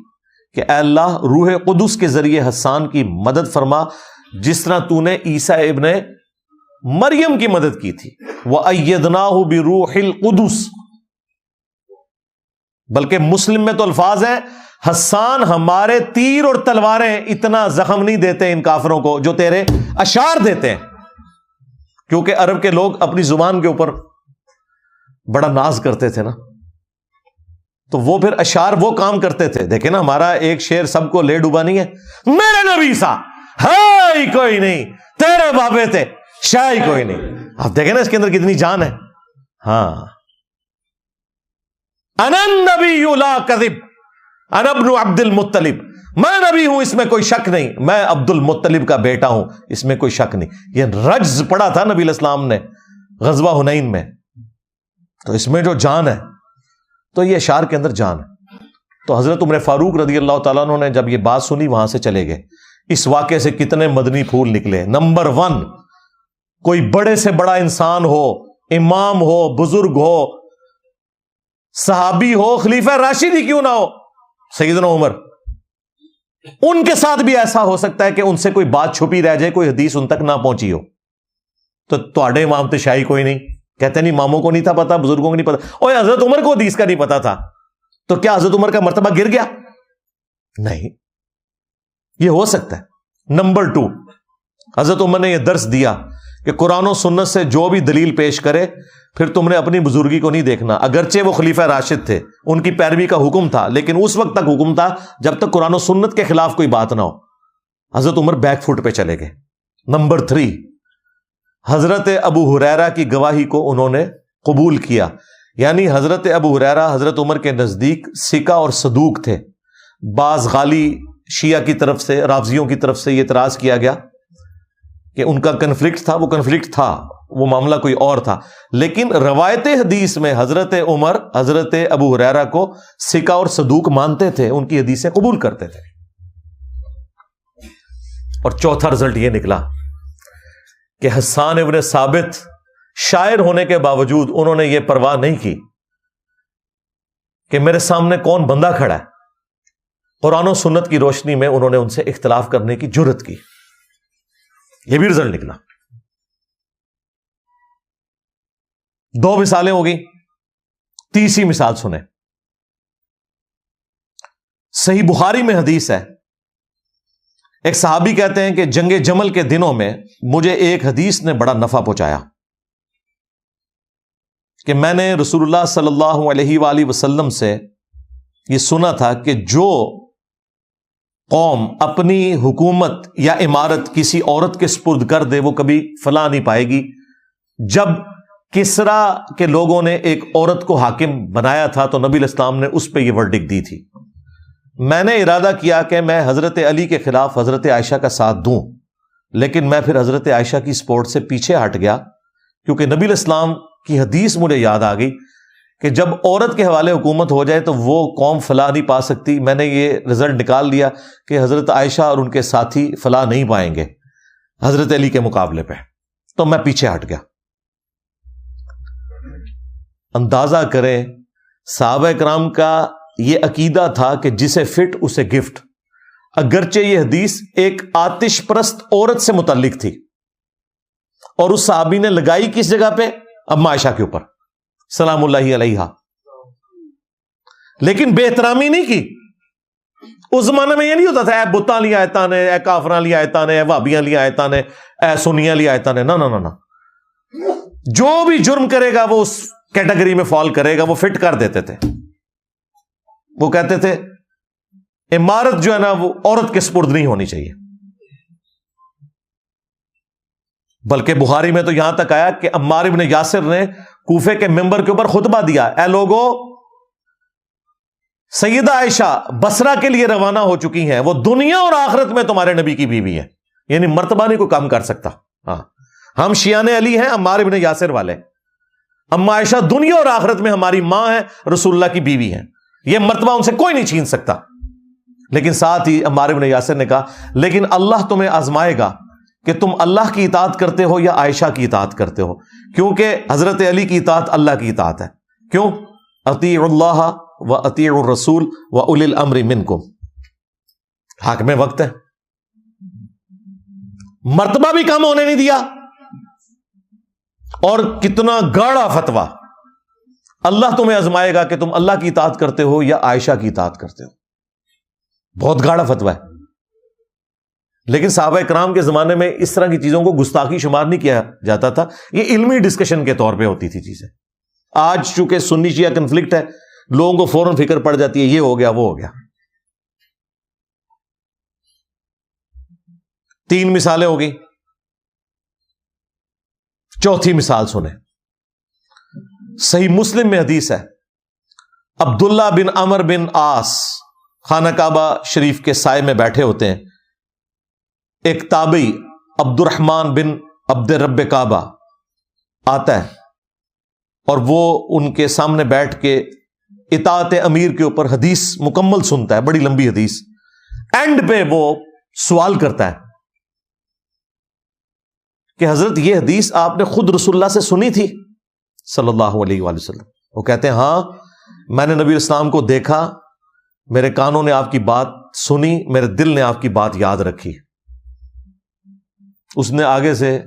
کہ اے اللہ روح قدس کے ذریعے حسان کی مدد فرما جس طرح تو نے عیسیٰ ابن مریم کی مدد کی تھی. وَأَيَّدْنَاهُ بِرُوحِ الْقُدُسِ. بلکہ مسلم میں تو الفاظ ہیں, حسان ہمارے تیر اور تلواریں اتنا زخم نہیں دیتے ان کافروں کو جو تیرے اشعار دیتے ہیں. کیونکہ عرب کے لوگ اپنی زبان کے اوپر بڑا ناز کرتے تھے نا, تو وہ پھر اشعار وہ کام کرتے تھے. دیکھیں نا, ہمارا ایک شعر سب کو لے ڈوبا نہیں ہے, میرے نبی سا ہے ہی کوئی نہیں, تیرے بابے تھے شاہ ہی کوئی نہیں. آپ دیکھیں نا اس کے اندر کتنی جان ہے. ہاں, انا النبی لا کذب انا ابن عبد المطلب, میں نبی ہوں اس میں کوئی شک نہیں, میں عبد المطلب کا بیٹا ہوں اس میں کوئی شک نہیں. یہ رجز پڑا تھا نبی علیہ السلام نے غزوہ حنین میں, تو اس میں جو جان ہے تو یہ اشعار کے اندر جان ہے. تو حضرت عمر فاروق رضی اللہ تعالیٰ عنہ نے جب یہ بات سنی وہاں سے چلے گئے. اس واقعے سے کتنے مدنی پھول نکلے. نمبر 1, کوئی بڑے سے بڑا انسان ہو, امام ہو, بزرگ ہو, صحابی ہو, خلیفہ راشد ہی کیوں نہ ہو, سیدنا عمر, ان کے ساتھ بھی ایسا ہو سکتا ہے کہ ان سے کوئی بات چھپی رہ جائے, کوئی حدیث ان تک نہ پہنچی ہو. تو تواڈے امام تے شاہی کوئی نہیں, کہتے نہیں اماموں کو نہیں تھا پتا, بزرگوں کو نہیں پتا. اور حضرت عمر کو حدیث کا نہیں پتا تھا, تو کیا حضرت عمر کا مرتبہ گر گیا؟ نہیں, یہ ہو سکتا ہے. نمبر 2, حضرت عمر نے یہ درس دیا کہ قرآن و سنت سے جو بھی دلیل پیش کرے پھر تم نے اپنی بزرگی کو نہیں دیکھنا. اگرچہ وہ خلیفہ راشد تھے, ان کی پیروی کا حکم تھا, لیکن اس وقت تک حکم تھا جب تک قرآن و سنت کے خلاف کوئی بات نہ ہو. حضرت عمر بیک فٹ پہ چلے گئے. نمبر 3, حضرت ابو ہریرہ کی گواہی کو انہوں نے قبول کیا. یعنی حضرت ابو ہریرہ حضرت عمر کے نزدیک ثقہ اور صدوق تھے. بعض غالی شیعہ کی طرف سے, رافضیوں کی طرف سے یہ اعتراض کیا گیا کہ ان کا کنفلکٹ تھا, وہ کنفلکٹ تھا, وہ معاملہ کوئی اور تھا. لیکن روایت حدیث میں حضرت عمر حضرت ابو ہریرہ کو ثقہ اور صدوق مانتے تھے, ان کی حدیثیں قبول کرتے تھے. اور چوتھا رزلٹ یہ نکلا کہ حسان ابن ثابت شاعر ہونے کے باوجود انہوں نے یہ پرواہ نہیں کی کہ میرے سامنے کون بندہ کھڑا ہے. قرآن و سنت کی روشنی میں انہوں نے ان سے اختلاف کرنے کی جرت کی. یہ بھی رزلٹ نکلا. 2 مثالیں ہو گئی. تیسری مثال سنیں. صحیح بخاری میں حدیث ہے, ایک صحابی کہتے ہیں کہ جنگ جمل کے دنوں میں مجھے ایک حدیث نے بڑا نفع پہنچایا کہ میں نے رسول اللہ صلی اللہ علیہ وآلہ وسلم سے یہ سنا تھا کہ جو قوم اپنی حکومت یا عمارت کسی عورت کے سپرد کر دے وہ کبھی فلاح نہیں پائے گی. جب کسرا کے لوگوں نے ایک عورت کو حاکم بنایا تھا تو نبی علیہ السلام نے اس پہ یہ ورڈکٹ دی تھی. میں نے ارادہ کیا کہ میں حضرت علی کے خلاف حضرت عائشہ کا ساتھ دوں، لیکن میں پھر حضرت عائشہ کی سپورٹ سے پیچھے ہٹ گیا، کیونکہ نبی علیہ السلام کی حدیث مجھے یاد آ گئی کہ جب عورت کے حوالے حکومت ہو جائے تو وہ قوم فلاح نہیں پا سکتی۔ میں نے یہ رزلٹ نکال لیا کہ حضرت عائشہ اور ان کے ساتھی فلاح نہیں پائیں گے حضرت علی کے مقابلے پہ، تو میں پیچھے ہٹ گیا۔ اندازہ کریں صحابہ کرام کا یہ عقیدہ تھا کہ جسے فٹ اسے گفٹ، اگرچہ یہ حدیث ایک آتش پرست عورت سے متعلق تھی، اور اس صحابی نے لگائی کس جگہ پہ؟ اما عائشہ کے اوپر سلام اللہ علیہا، لیکن بے احترامی نہیں کی۔ اس زمانے میں یہ نہیں ہوتا تھا اے بتاں لی آیتاں نے، اے کافراں لی آیتاں نے، اے وہابیاں لی آیتاں نے، اے سنیاں لی آیتاں نے، نہ، جو بھی جرم کرے گا وہ اس کیٹیگری میں فال کرے گا، وہ فٹ کر دیتے تھے۔ وہ کہتے تھے عمارت جو ہے نا وہ عورت کے سپرد نہیں ہونی چاہیے، بلکہ بخاری میں تو یہاں تک آیا کہ عمار ابن یاسر نے کوفے کے ممبر کے اوپر خطبہ دیا، اے لوگو، سیدہ عائشہ بصرہ کے لیے روانہ ہو چکی ہیں، وہ دنیا اور آخرت میں تمہارے نبی کی بیوی ہے، یعنی مرتبہ نہیں کوئی کم کر سکتا۔ ہاں، ہم شیعان علی ہیں، عمار ابن یاسر والے، اما عائشہ دنیا اور آخرت میں ہماری ماں ہے، رسول اللہ کی بیوی ہیں، یہ مرتبہ ان سے کوئی نہیں چھین سکتا۔ لیکن ساتھ ہی عمار ابن یاسر نے کہا لیکن اللہ تمہیں آزمائے گا کہ تم اللہ کی اطاعت کرتے ہو یا عائشہ کی اطاعت کرتے ہو، کیونکہ حضرت علی کی اطاعت اللہ کی اطاعت ہے۔ کیوں؟ اطیعوا اللہ و اطیعوا الرسول و اولی الامر منکم، حاکم وقت ہے، مرتبہ بھی کم ہونے نہیں دیا۔ اور کتنا گاڑا فتویٰ، اللہ تمہیں آزمائے گا کہ تم اللہ کی اطاعت کرتے ہو یا عائشہ کی اطاعت کرتے ہو، بہت گاڑا فتویٰ ہے۔ لیکن صحابہ کرام کے زمانے میں اس طرح کی چیزوں کو گستاخی شمار نہیں کیا جاتا تھا، یہ علمی ڈسکشن کے طور پہ ہوتی تھی چیزیں۔ آج چونکہ سنی شیعہ کنفلکٹ ہے، لوگوں کو فوراً فکر پڑ جاتی ہے یہ ہو گیا وہ ہو گیا۔ 3 مثالیں ہو گئی، چوتھی مثال سنیں۔ صحیح مسلم میں حدیث ہے، عبداللہ بن عمر بن عاص خانہ کعبہ شریف کے سائے میں بیٹھے ہوتے ہیں، ایک تابعی عبد الرحمن بن عبد رب کعبہ آتا ہے اور وہ ان کے سامنے بیٹھ کے اطاعت امیر کے اوپر حدیث مکمل سنتا ہے، بڑی لمبی حدیث۔ اینڈ پہ وہ سوال کرتا ہے کہ حضرت یہ حدیث آپ نے خود رسول اللہ سے سنی تھی صلی اللہ علیہ وآلہ وسلم؟ وہ کہتے ہیں ہاں، میں نے نبی اسلام کو دیکھا، میرے کانوں نے آپ کی بات سنی، میرے دل نے آپ کی بات یاد رکھی۔ اس نے آگے سے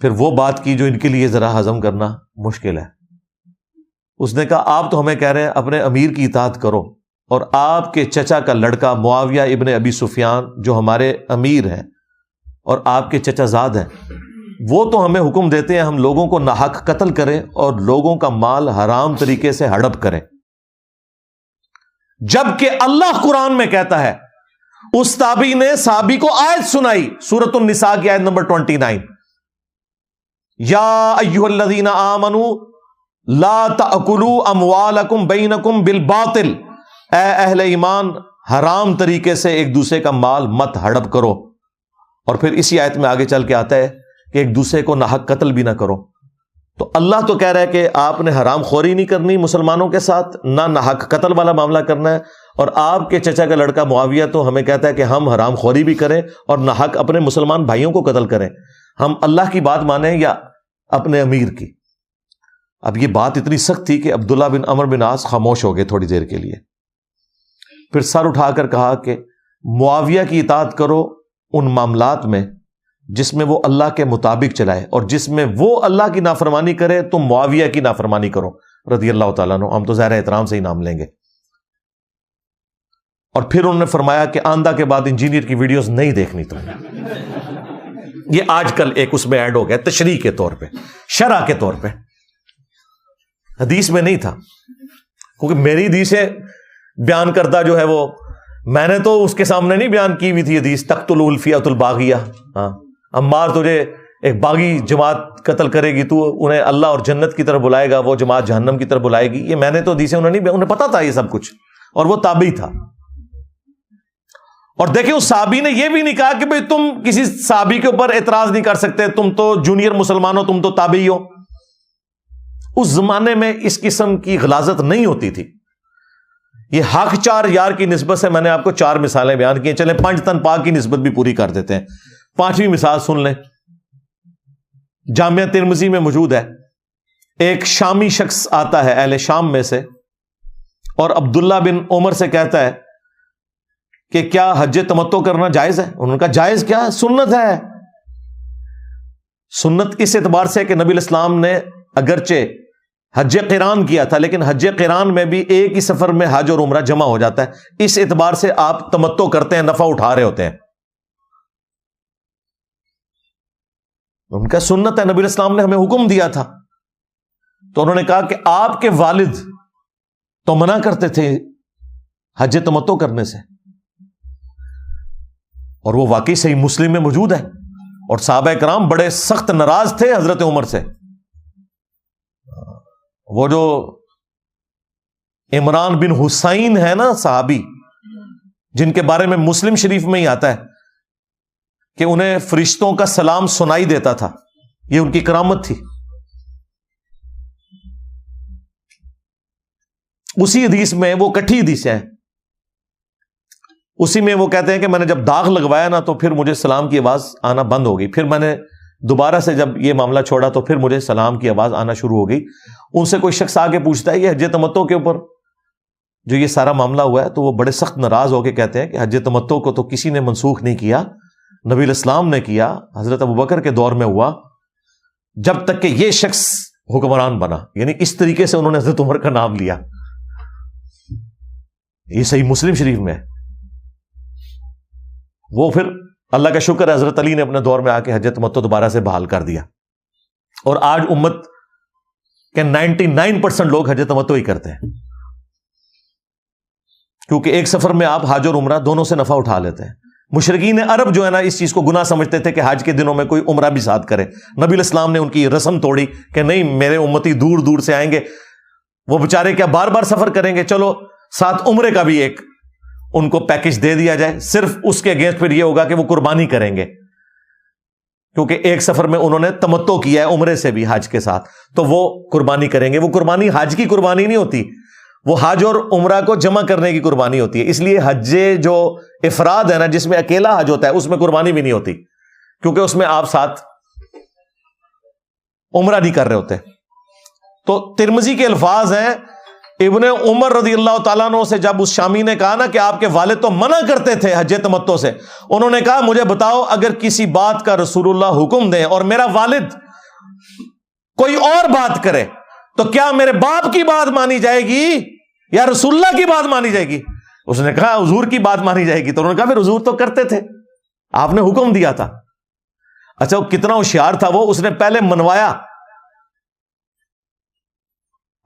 پھر وہ بات کی جو ان کے لیے ذرا ہضم کرنا مشکل ہے۔ اس نے کہا آپ تو ہمیں کہہ رہے ہیں اپنے امیر کی اطاعت کرو، اور آپ کے چچا کا لڑکا معاویہ ابن ابی سفیان جو ہمارے امیر ہیں اور آپ کے چچا زاد ہیں، وہ تو ہمیں حکم دیتے ہیں ہم لوگوں کو ناحق قتل کریں اور لوگوں کا مال حرام طریقے سے ہڑپ کریں، جبکہ اللہ قرآن میں کہتا ہے۔ اس تابعی نے صحابی کو آیت سنائی، سورۃ النساء کی آیت نمبر 29، یا ایھا الذین آمنوا لا تأکلوا اموالکم بینکم بالباطل، اے اہل ایمان حرام طریقے سے ایک دوسرے کا مال مت ہڑپ کرو۔ اور پھر اسی آیت میں آگے چل کے آتا ہے کہ ایک دوسرے کو ناحق قتل بھی نہ کرو۔ تو اللہ تو کہہ رہا ہے کہ آپ نے حرام خوری نہیں کرنی مسلمانوں کے ساتھ، نہ ناحق قتل والا معاملہ کرنا ہے، اور آپ کے چچا کا لڑکا معاویہ تو ہمیں کہتا ہے کہ ہم حرام خوری بھی کریں اور ناحق اپنے مسلمان بھائیوں کو قتل کریں۔ ہم اللہ کی بات مانیں یا اپنے امیر کی؟ اب یہ بات اتنی سخت تھی کہ عبداللہ بن عمر بن عاص خاموش ہو گئے تھوڑی دیر کے لیے، پھر سر اٹھا کر کہا کہ معاویہ کی اطاعت کرو ان معاملات میں جس میں وہ اللہ کے مطابق چلائے، اور جس میں وہ اللہ کی نافرمانی کرے تم معاویہ کی نافرمانی کرو رضی اللہ تعالیٰ عنہ۔ ہم تو ظاہر احترام سے ہی نام لیں گے۔ اور پھر انہوں نے فرمایا کہ آندہ کے بعد انجینئر کی ویڈیوز نہیں دیکھنی تمہیں۔ یہ آج کل ایک اس میں ایڈ ہو گیا تشریح کے طور پہ، شرح کے طور پہ، حدیث میں نہیں تھا، کیونکہ میری حدیث سے بیان کردہ جو ہے وہ میں نے تو اس کے سامنے نہیں بیان کی ہوئی تھی حدیث تقتل الفئۃ الباغیہ۔ ہاں، عمار تجھے ایک باغی جماعت قتل کرے گی، تو انہیں اللہ اور جنت کی طرف بلائے گا، وہ جماعت جہنم کی طرف بلائے گی، یہ میں نے تو حدیثیں انہیں پتا تھا یہ سب کچھ، اور وہ تابعی تھا. اور دیکھیں اس صحابی نے یہ بھی نہیں کہا کہ بھئی تم کسی صحابی کے اوپر اعتراض نہیں کر سکتے, تم تو جونیئر مسلمان ہو, تم تو تابعی ہو. اس زمانے میں اس قسم کی غلاظت نہیں ہوتی تھی. یہ حق چار یار کی نسبت سے میں نے آپ کو 4 مثالیں بیان کی. چلیں 5 تن پاک کی نسبت بھی پوری کر دیتے ہیں. 5ویں مثال سن لیں, جامعہ ترمذی میں موجود ہے. ایک شامی شخص آتا ہے اہل شام میں سے, اور عبداللہ بن عمر سے کہتا ہے کہ کیا حج تمتع کرنا جائز ہے؟ انہوں نے کہا جائز کیا ہے, سنت ہے. سنت اس اعتبار سے کہ نبی الاسلام نے اگرچہ حج قران کیا تھا, لیکن حج قران میں بھی ایک ہی سفر میں حج اور عمرہ جمع ہو جاتا ہے. اس اعتبار سے آپ تمتع کرتے ہیں, نفع اٹھا رہے ہوتے ہیں. ان کا سنت ہے, نبی الاسلام نے ہمیں حکم دیا تھا. تو انہوں نے کہا کہ آپ کے والد تو منع کرتے تھے حج تمتع کرنے سے, اور وہ واقعی صحیح مسلم میں موجود ہے. اور صحابہ کرام بڑے سخت ناراض تھے حضرت عمر سے. وہ جو عمران بن حسین ہے نا صحابی, جن کے بارے میں مسلم شریف میں ہی آتا ہے کہ انہیں فرشتوں کا سلام سنائی دیتا تھا, یہ ان کی کرامت تھی. اسی حدیث میں, وہ کٹھی حدیث ہے, اسی میں وہ کہتے ہیں کہ میں نے جب داغ لگوایا نا تو پھر مجھے سلام کی آواز آنا بند ہو گئی. پھر میں نے دوبارہ سے جب یہ معاملہ چھوڑا تو پھر مجھے سلام کی آواز آنا شروع ہو گئی. ان سے کوئی شخص آگے پوچھتا ہے یہ حج تمتع کے اوپر جو یہ سارا معاملہ ہوا ہے, تو وہ بڑے سخت ناراض ہو کے کہتے ہیں کہ حج تمتع کو تو کسی نے منسوخ نہیں کیا, نبی الاسلام نے کیا, حضرت ابوبکر کے دور میں ہوا, جب تک کہ یہ شخص حکمران بنا. یعنی اس طریقے سے انہوں نے حضرت عمر کا نام لیا. یہ صحیح مسلم شریف میں ہے. وہ پھر اللہ کا شکر ہے حضرت علی نے اپنے دور میں آ کے حج تمتع دوبارہ سے بحال کر دیا, اور آج امت کے 99% لوگ حج تمتع ہی کرتے ہیں, کیونکہ ایک سفر میں آپ حج اور عمرہ دونوں سے نفع اٹھا لیتے ہیں. مشرکین عرب جو ہے نا اس چیز کو گناہ سمجھتے تھے کہ حج کے دنوں میں کوئی عمرہ بھی ساتھ کرے. نبی الاسلام نے ان کی رسم توڑی کہ نہیں, میرے امتی دور دور سے آئیں گے, وہ بیچارے کیا بار بار سفر کریں گے, چلو ساتھ عمرے کا بھی ایک ان کو پیکج دے دیا جائے. صرف اس کے اگینسٹ پھر یہ ہوگا کہ وہ قربانی کریں گے, کیونکہ ایک سفر میں انہوں نے تمتع کیا ہے عمرے سے بھی حج کے ساتھ, تو وہ قربانی کریں گے. وہ قربانی حج کی قربانی نہیں ہوتی, وہ حج اور عمرہ کو جمع کرنے کی قربانی ہوتی ہے. اس لیے حج جو افراد ہے نا, جس میں اکیلا حج ہوتا ہے, اس میں قربانی بھی نہیں ہوتی, کیونکہ اس میں آپ ساتھ عمرہ نہیں کر رہے ہوتے. تو ترمذی کے الفاظ ہیں, ابن عمر رضی اللہ تعالیٰ عنہ سے جب اس شامی نے کہا نا کہ آپ کے والد تو منع کرتے تھے حج تمتع سے, انہوں نے کہا مجھے بتاؤ اگر کسی بات کا رسول اللہ حکم دیں اور میرا والد کوئی اور بات کرے تو کیا میرے باپ کی بات مانی جائے گی یا رسول اللہ کی بات مانی جائے گی؟ اس نے کہا حضور کی بات مانی جائے گی. تو انہوں نے کہا پھر حضور تو کرتے تھے, آپ نے حکم دیا تھا. اچھا وہ کتنا ہوشیار تھا, وہ اس نے پہلے منوایا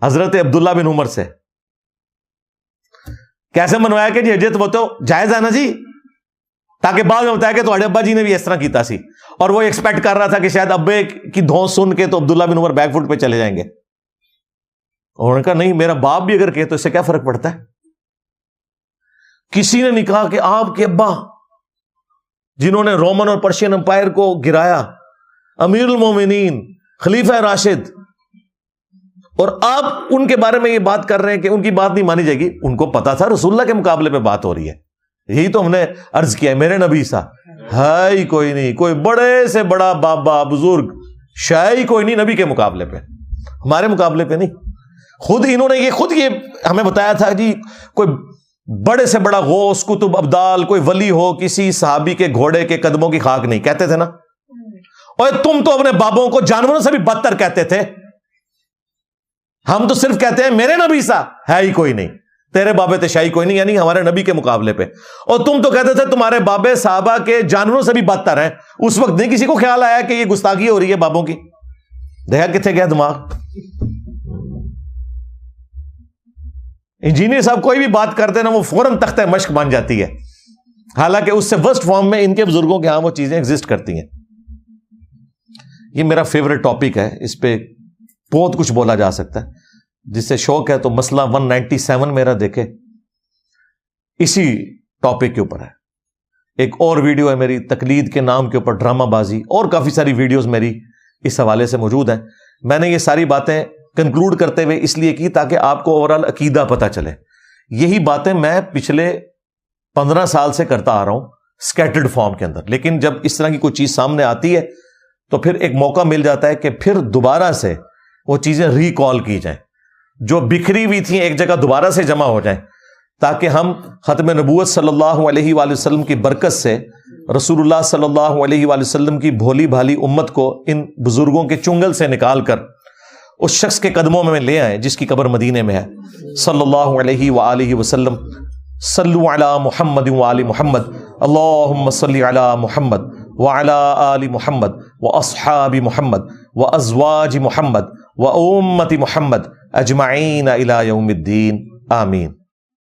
حضرت عبداللہ بن عمر سے. کیسے منوایا کہ جی حج تمتع جائز ہے نا جی, تاکہ بعد میں بتایا کہ تو ابا جی نے بھی اس طرح کیتا سی, اور وہ ایکسپیکٹ کر رہا تھا کہ شاید ابے کی دھونس سن کے تو عبداللہ بن عمر بیک فٹ پہ چلے جائیں گے. انہوں نے کہا نہیں, میرا باپ بھی اگر کہے تو اس سے کیا فرق پڑتا ہے. کسی نے نہیں کہا کہ آپ کے ابا جنہوں نے رومن اور پرشین امپائر کو گرایا, امیر المومنین, خلیفہ راشد, اور آپ ان کے بارے میں یہ بات کر رہے ہیں کہ ان کی بات نہیں مانی جائے گی. ان کو پتا تھا رسول اللہ کے مقابلے پہ بات ہو رہی ہے. یہی تو ہم نے عرض کیا ہے, میرے نبی سا ہے ہی کوئی نہیں, کوئی بڑے سے بڑا بابا بزرگ شاید ہی کوئی نہیں نبی کے مقابلے پہ, ہمارے مقابلے پہ نہیں. خود انہوں نے یہ ہمیں بتایا تھا جی, کوئی بڑے سے بڑا غوث قطب ابدال کوئی ولی ہو کسی صحابی کے گھوڑے کے قدموں کی خاک نہیں, کہتے تھے نا. اور تم تو اپنے بابوں کو جانوروں سے بھی بدتر کہتے تھے, ہم تو صرف کہتے ہیں میرے نبی سا ہے ہی کوئی نہیں, تیرے بابے تھے شاہی کوئی نہیں, یعنی ہمارے نبی کے مقابلے پہ. اور تم تو کہتے تھے تمہارے بابے صحابہ کے جانوروں سے بھی بدتر ہیں. اس وقت نہیں کسی کو خیال آیا کہ یہ گستاخی ہو رہی ہے بابوں کی. دیکھا کتنے گیا دماغ. انجینئر صاحب کوئی بھی بات کرتے نا وہ فوراً تختہ مشق بن جاتی ہے, حالانکہ اس سے ورسٹ فارم میں ان کے بزرگوں کے ہاں وہ چیزیں ایگزسٹ کرتی ہیں. یہ میرا فیوریٹ ٹاپک ہے, اس پہ بہت کچھ بولا جا سکتا ہے. جس سے شوق ہے تو مسئلہ 197 میرا دیکھے, اسی ٹاپک کے اوپر ہے. ایک اور ویڈیو ہے میری تقلید کے نام کے اوپر ڈرامہ بازی، اور کافی ساری ویڈیوز میری اس حوالے سے موجود ہیں. میں نے یہ ساری باتیں کنکلوڈ کرتے ہوئے اس لیے کی تاکہ آپ کو اوورال عقیدہ پتہ چلے. یہی باتیں میں پچھلے 15 سال سے کرتا آ رہا ہوں سکیٹرڈ فارم کے اندر، لیکن جب اس طرح کی کوئی چیز سامنے آتی ہے تو پھر ایک موقع مل جاتا ہے کہ پھر دوبارہ سے وہ چیزیں ریکال کی جائیں، جو بکھری ہوئی تھیں ایک جگہ دوبارہ سے جمع ہو جائیں، تاکہ ہم ختم نبوت صلی اللہ علیہ وآلہ وسلم کی برکت سے رسول اللہ صلی اللہ علیہ وآلہ وسلم کی بھولی بھالی امت کو ان بزرگوں کے چنگل سے نکال کر اس شخص کے قدموں میں لے آئیں جس کی قبر مدینے میں ہے صلی اللہ علیہ وآلہ وسلم. صلو علی محمد وآل محمد، اللہم صلی علی محمد وعلی آل محمد واصحاب محمد وازواج محمد وامت محمد اجمعین الی یوم الدین، آمین.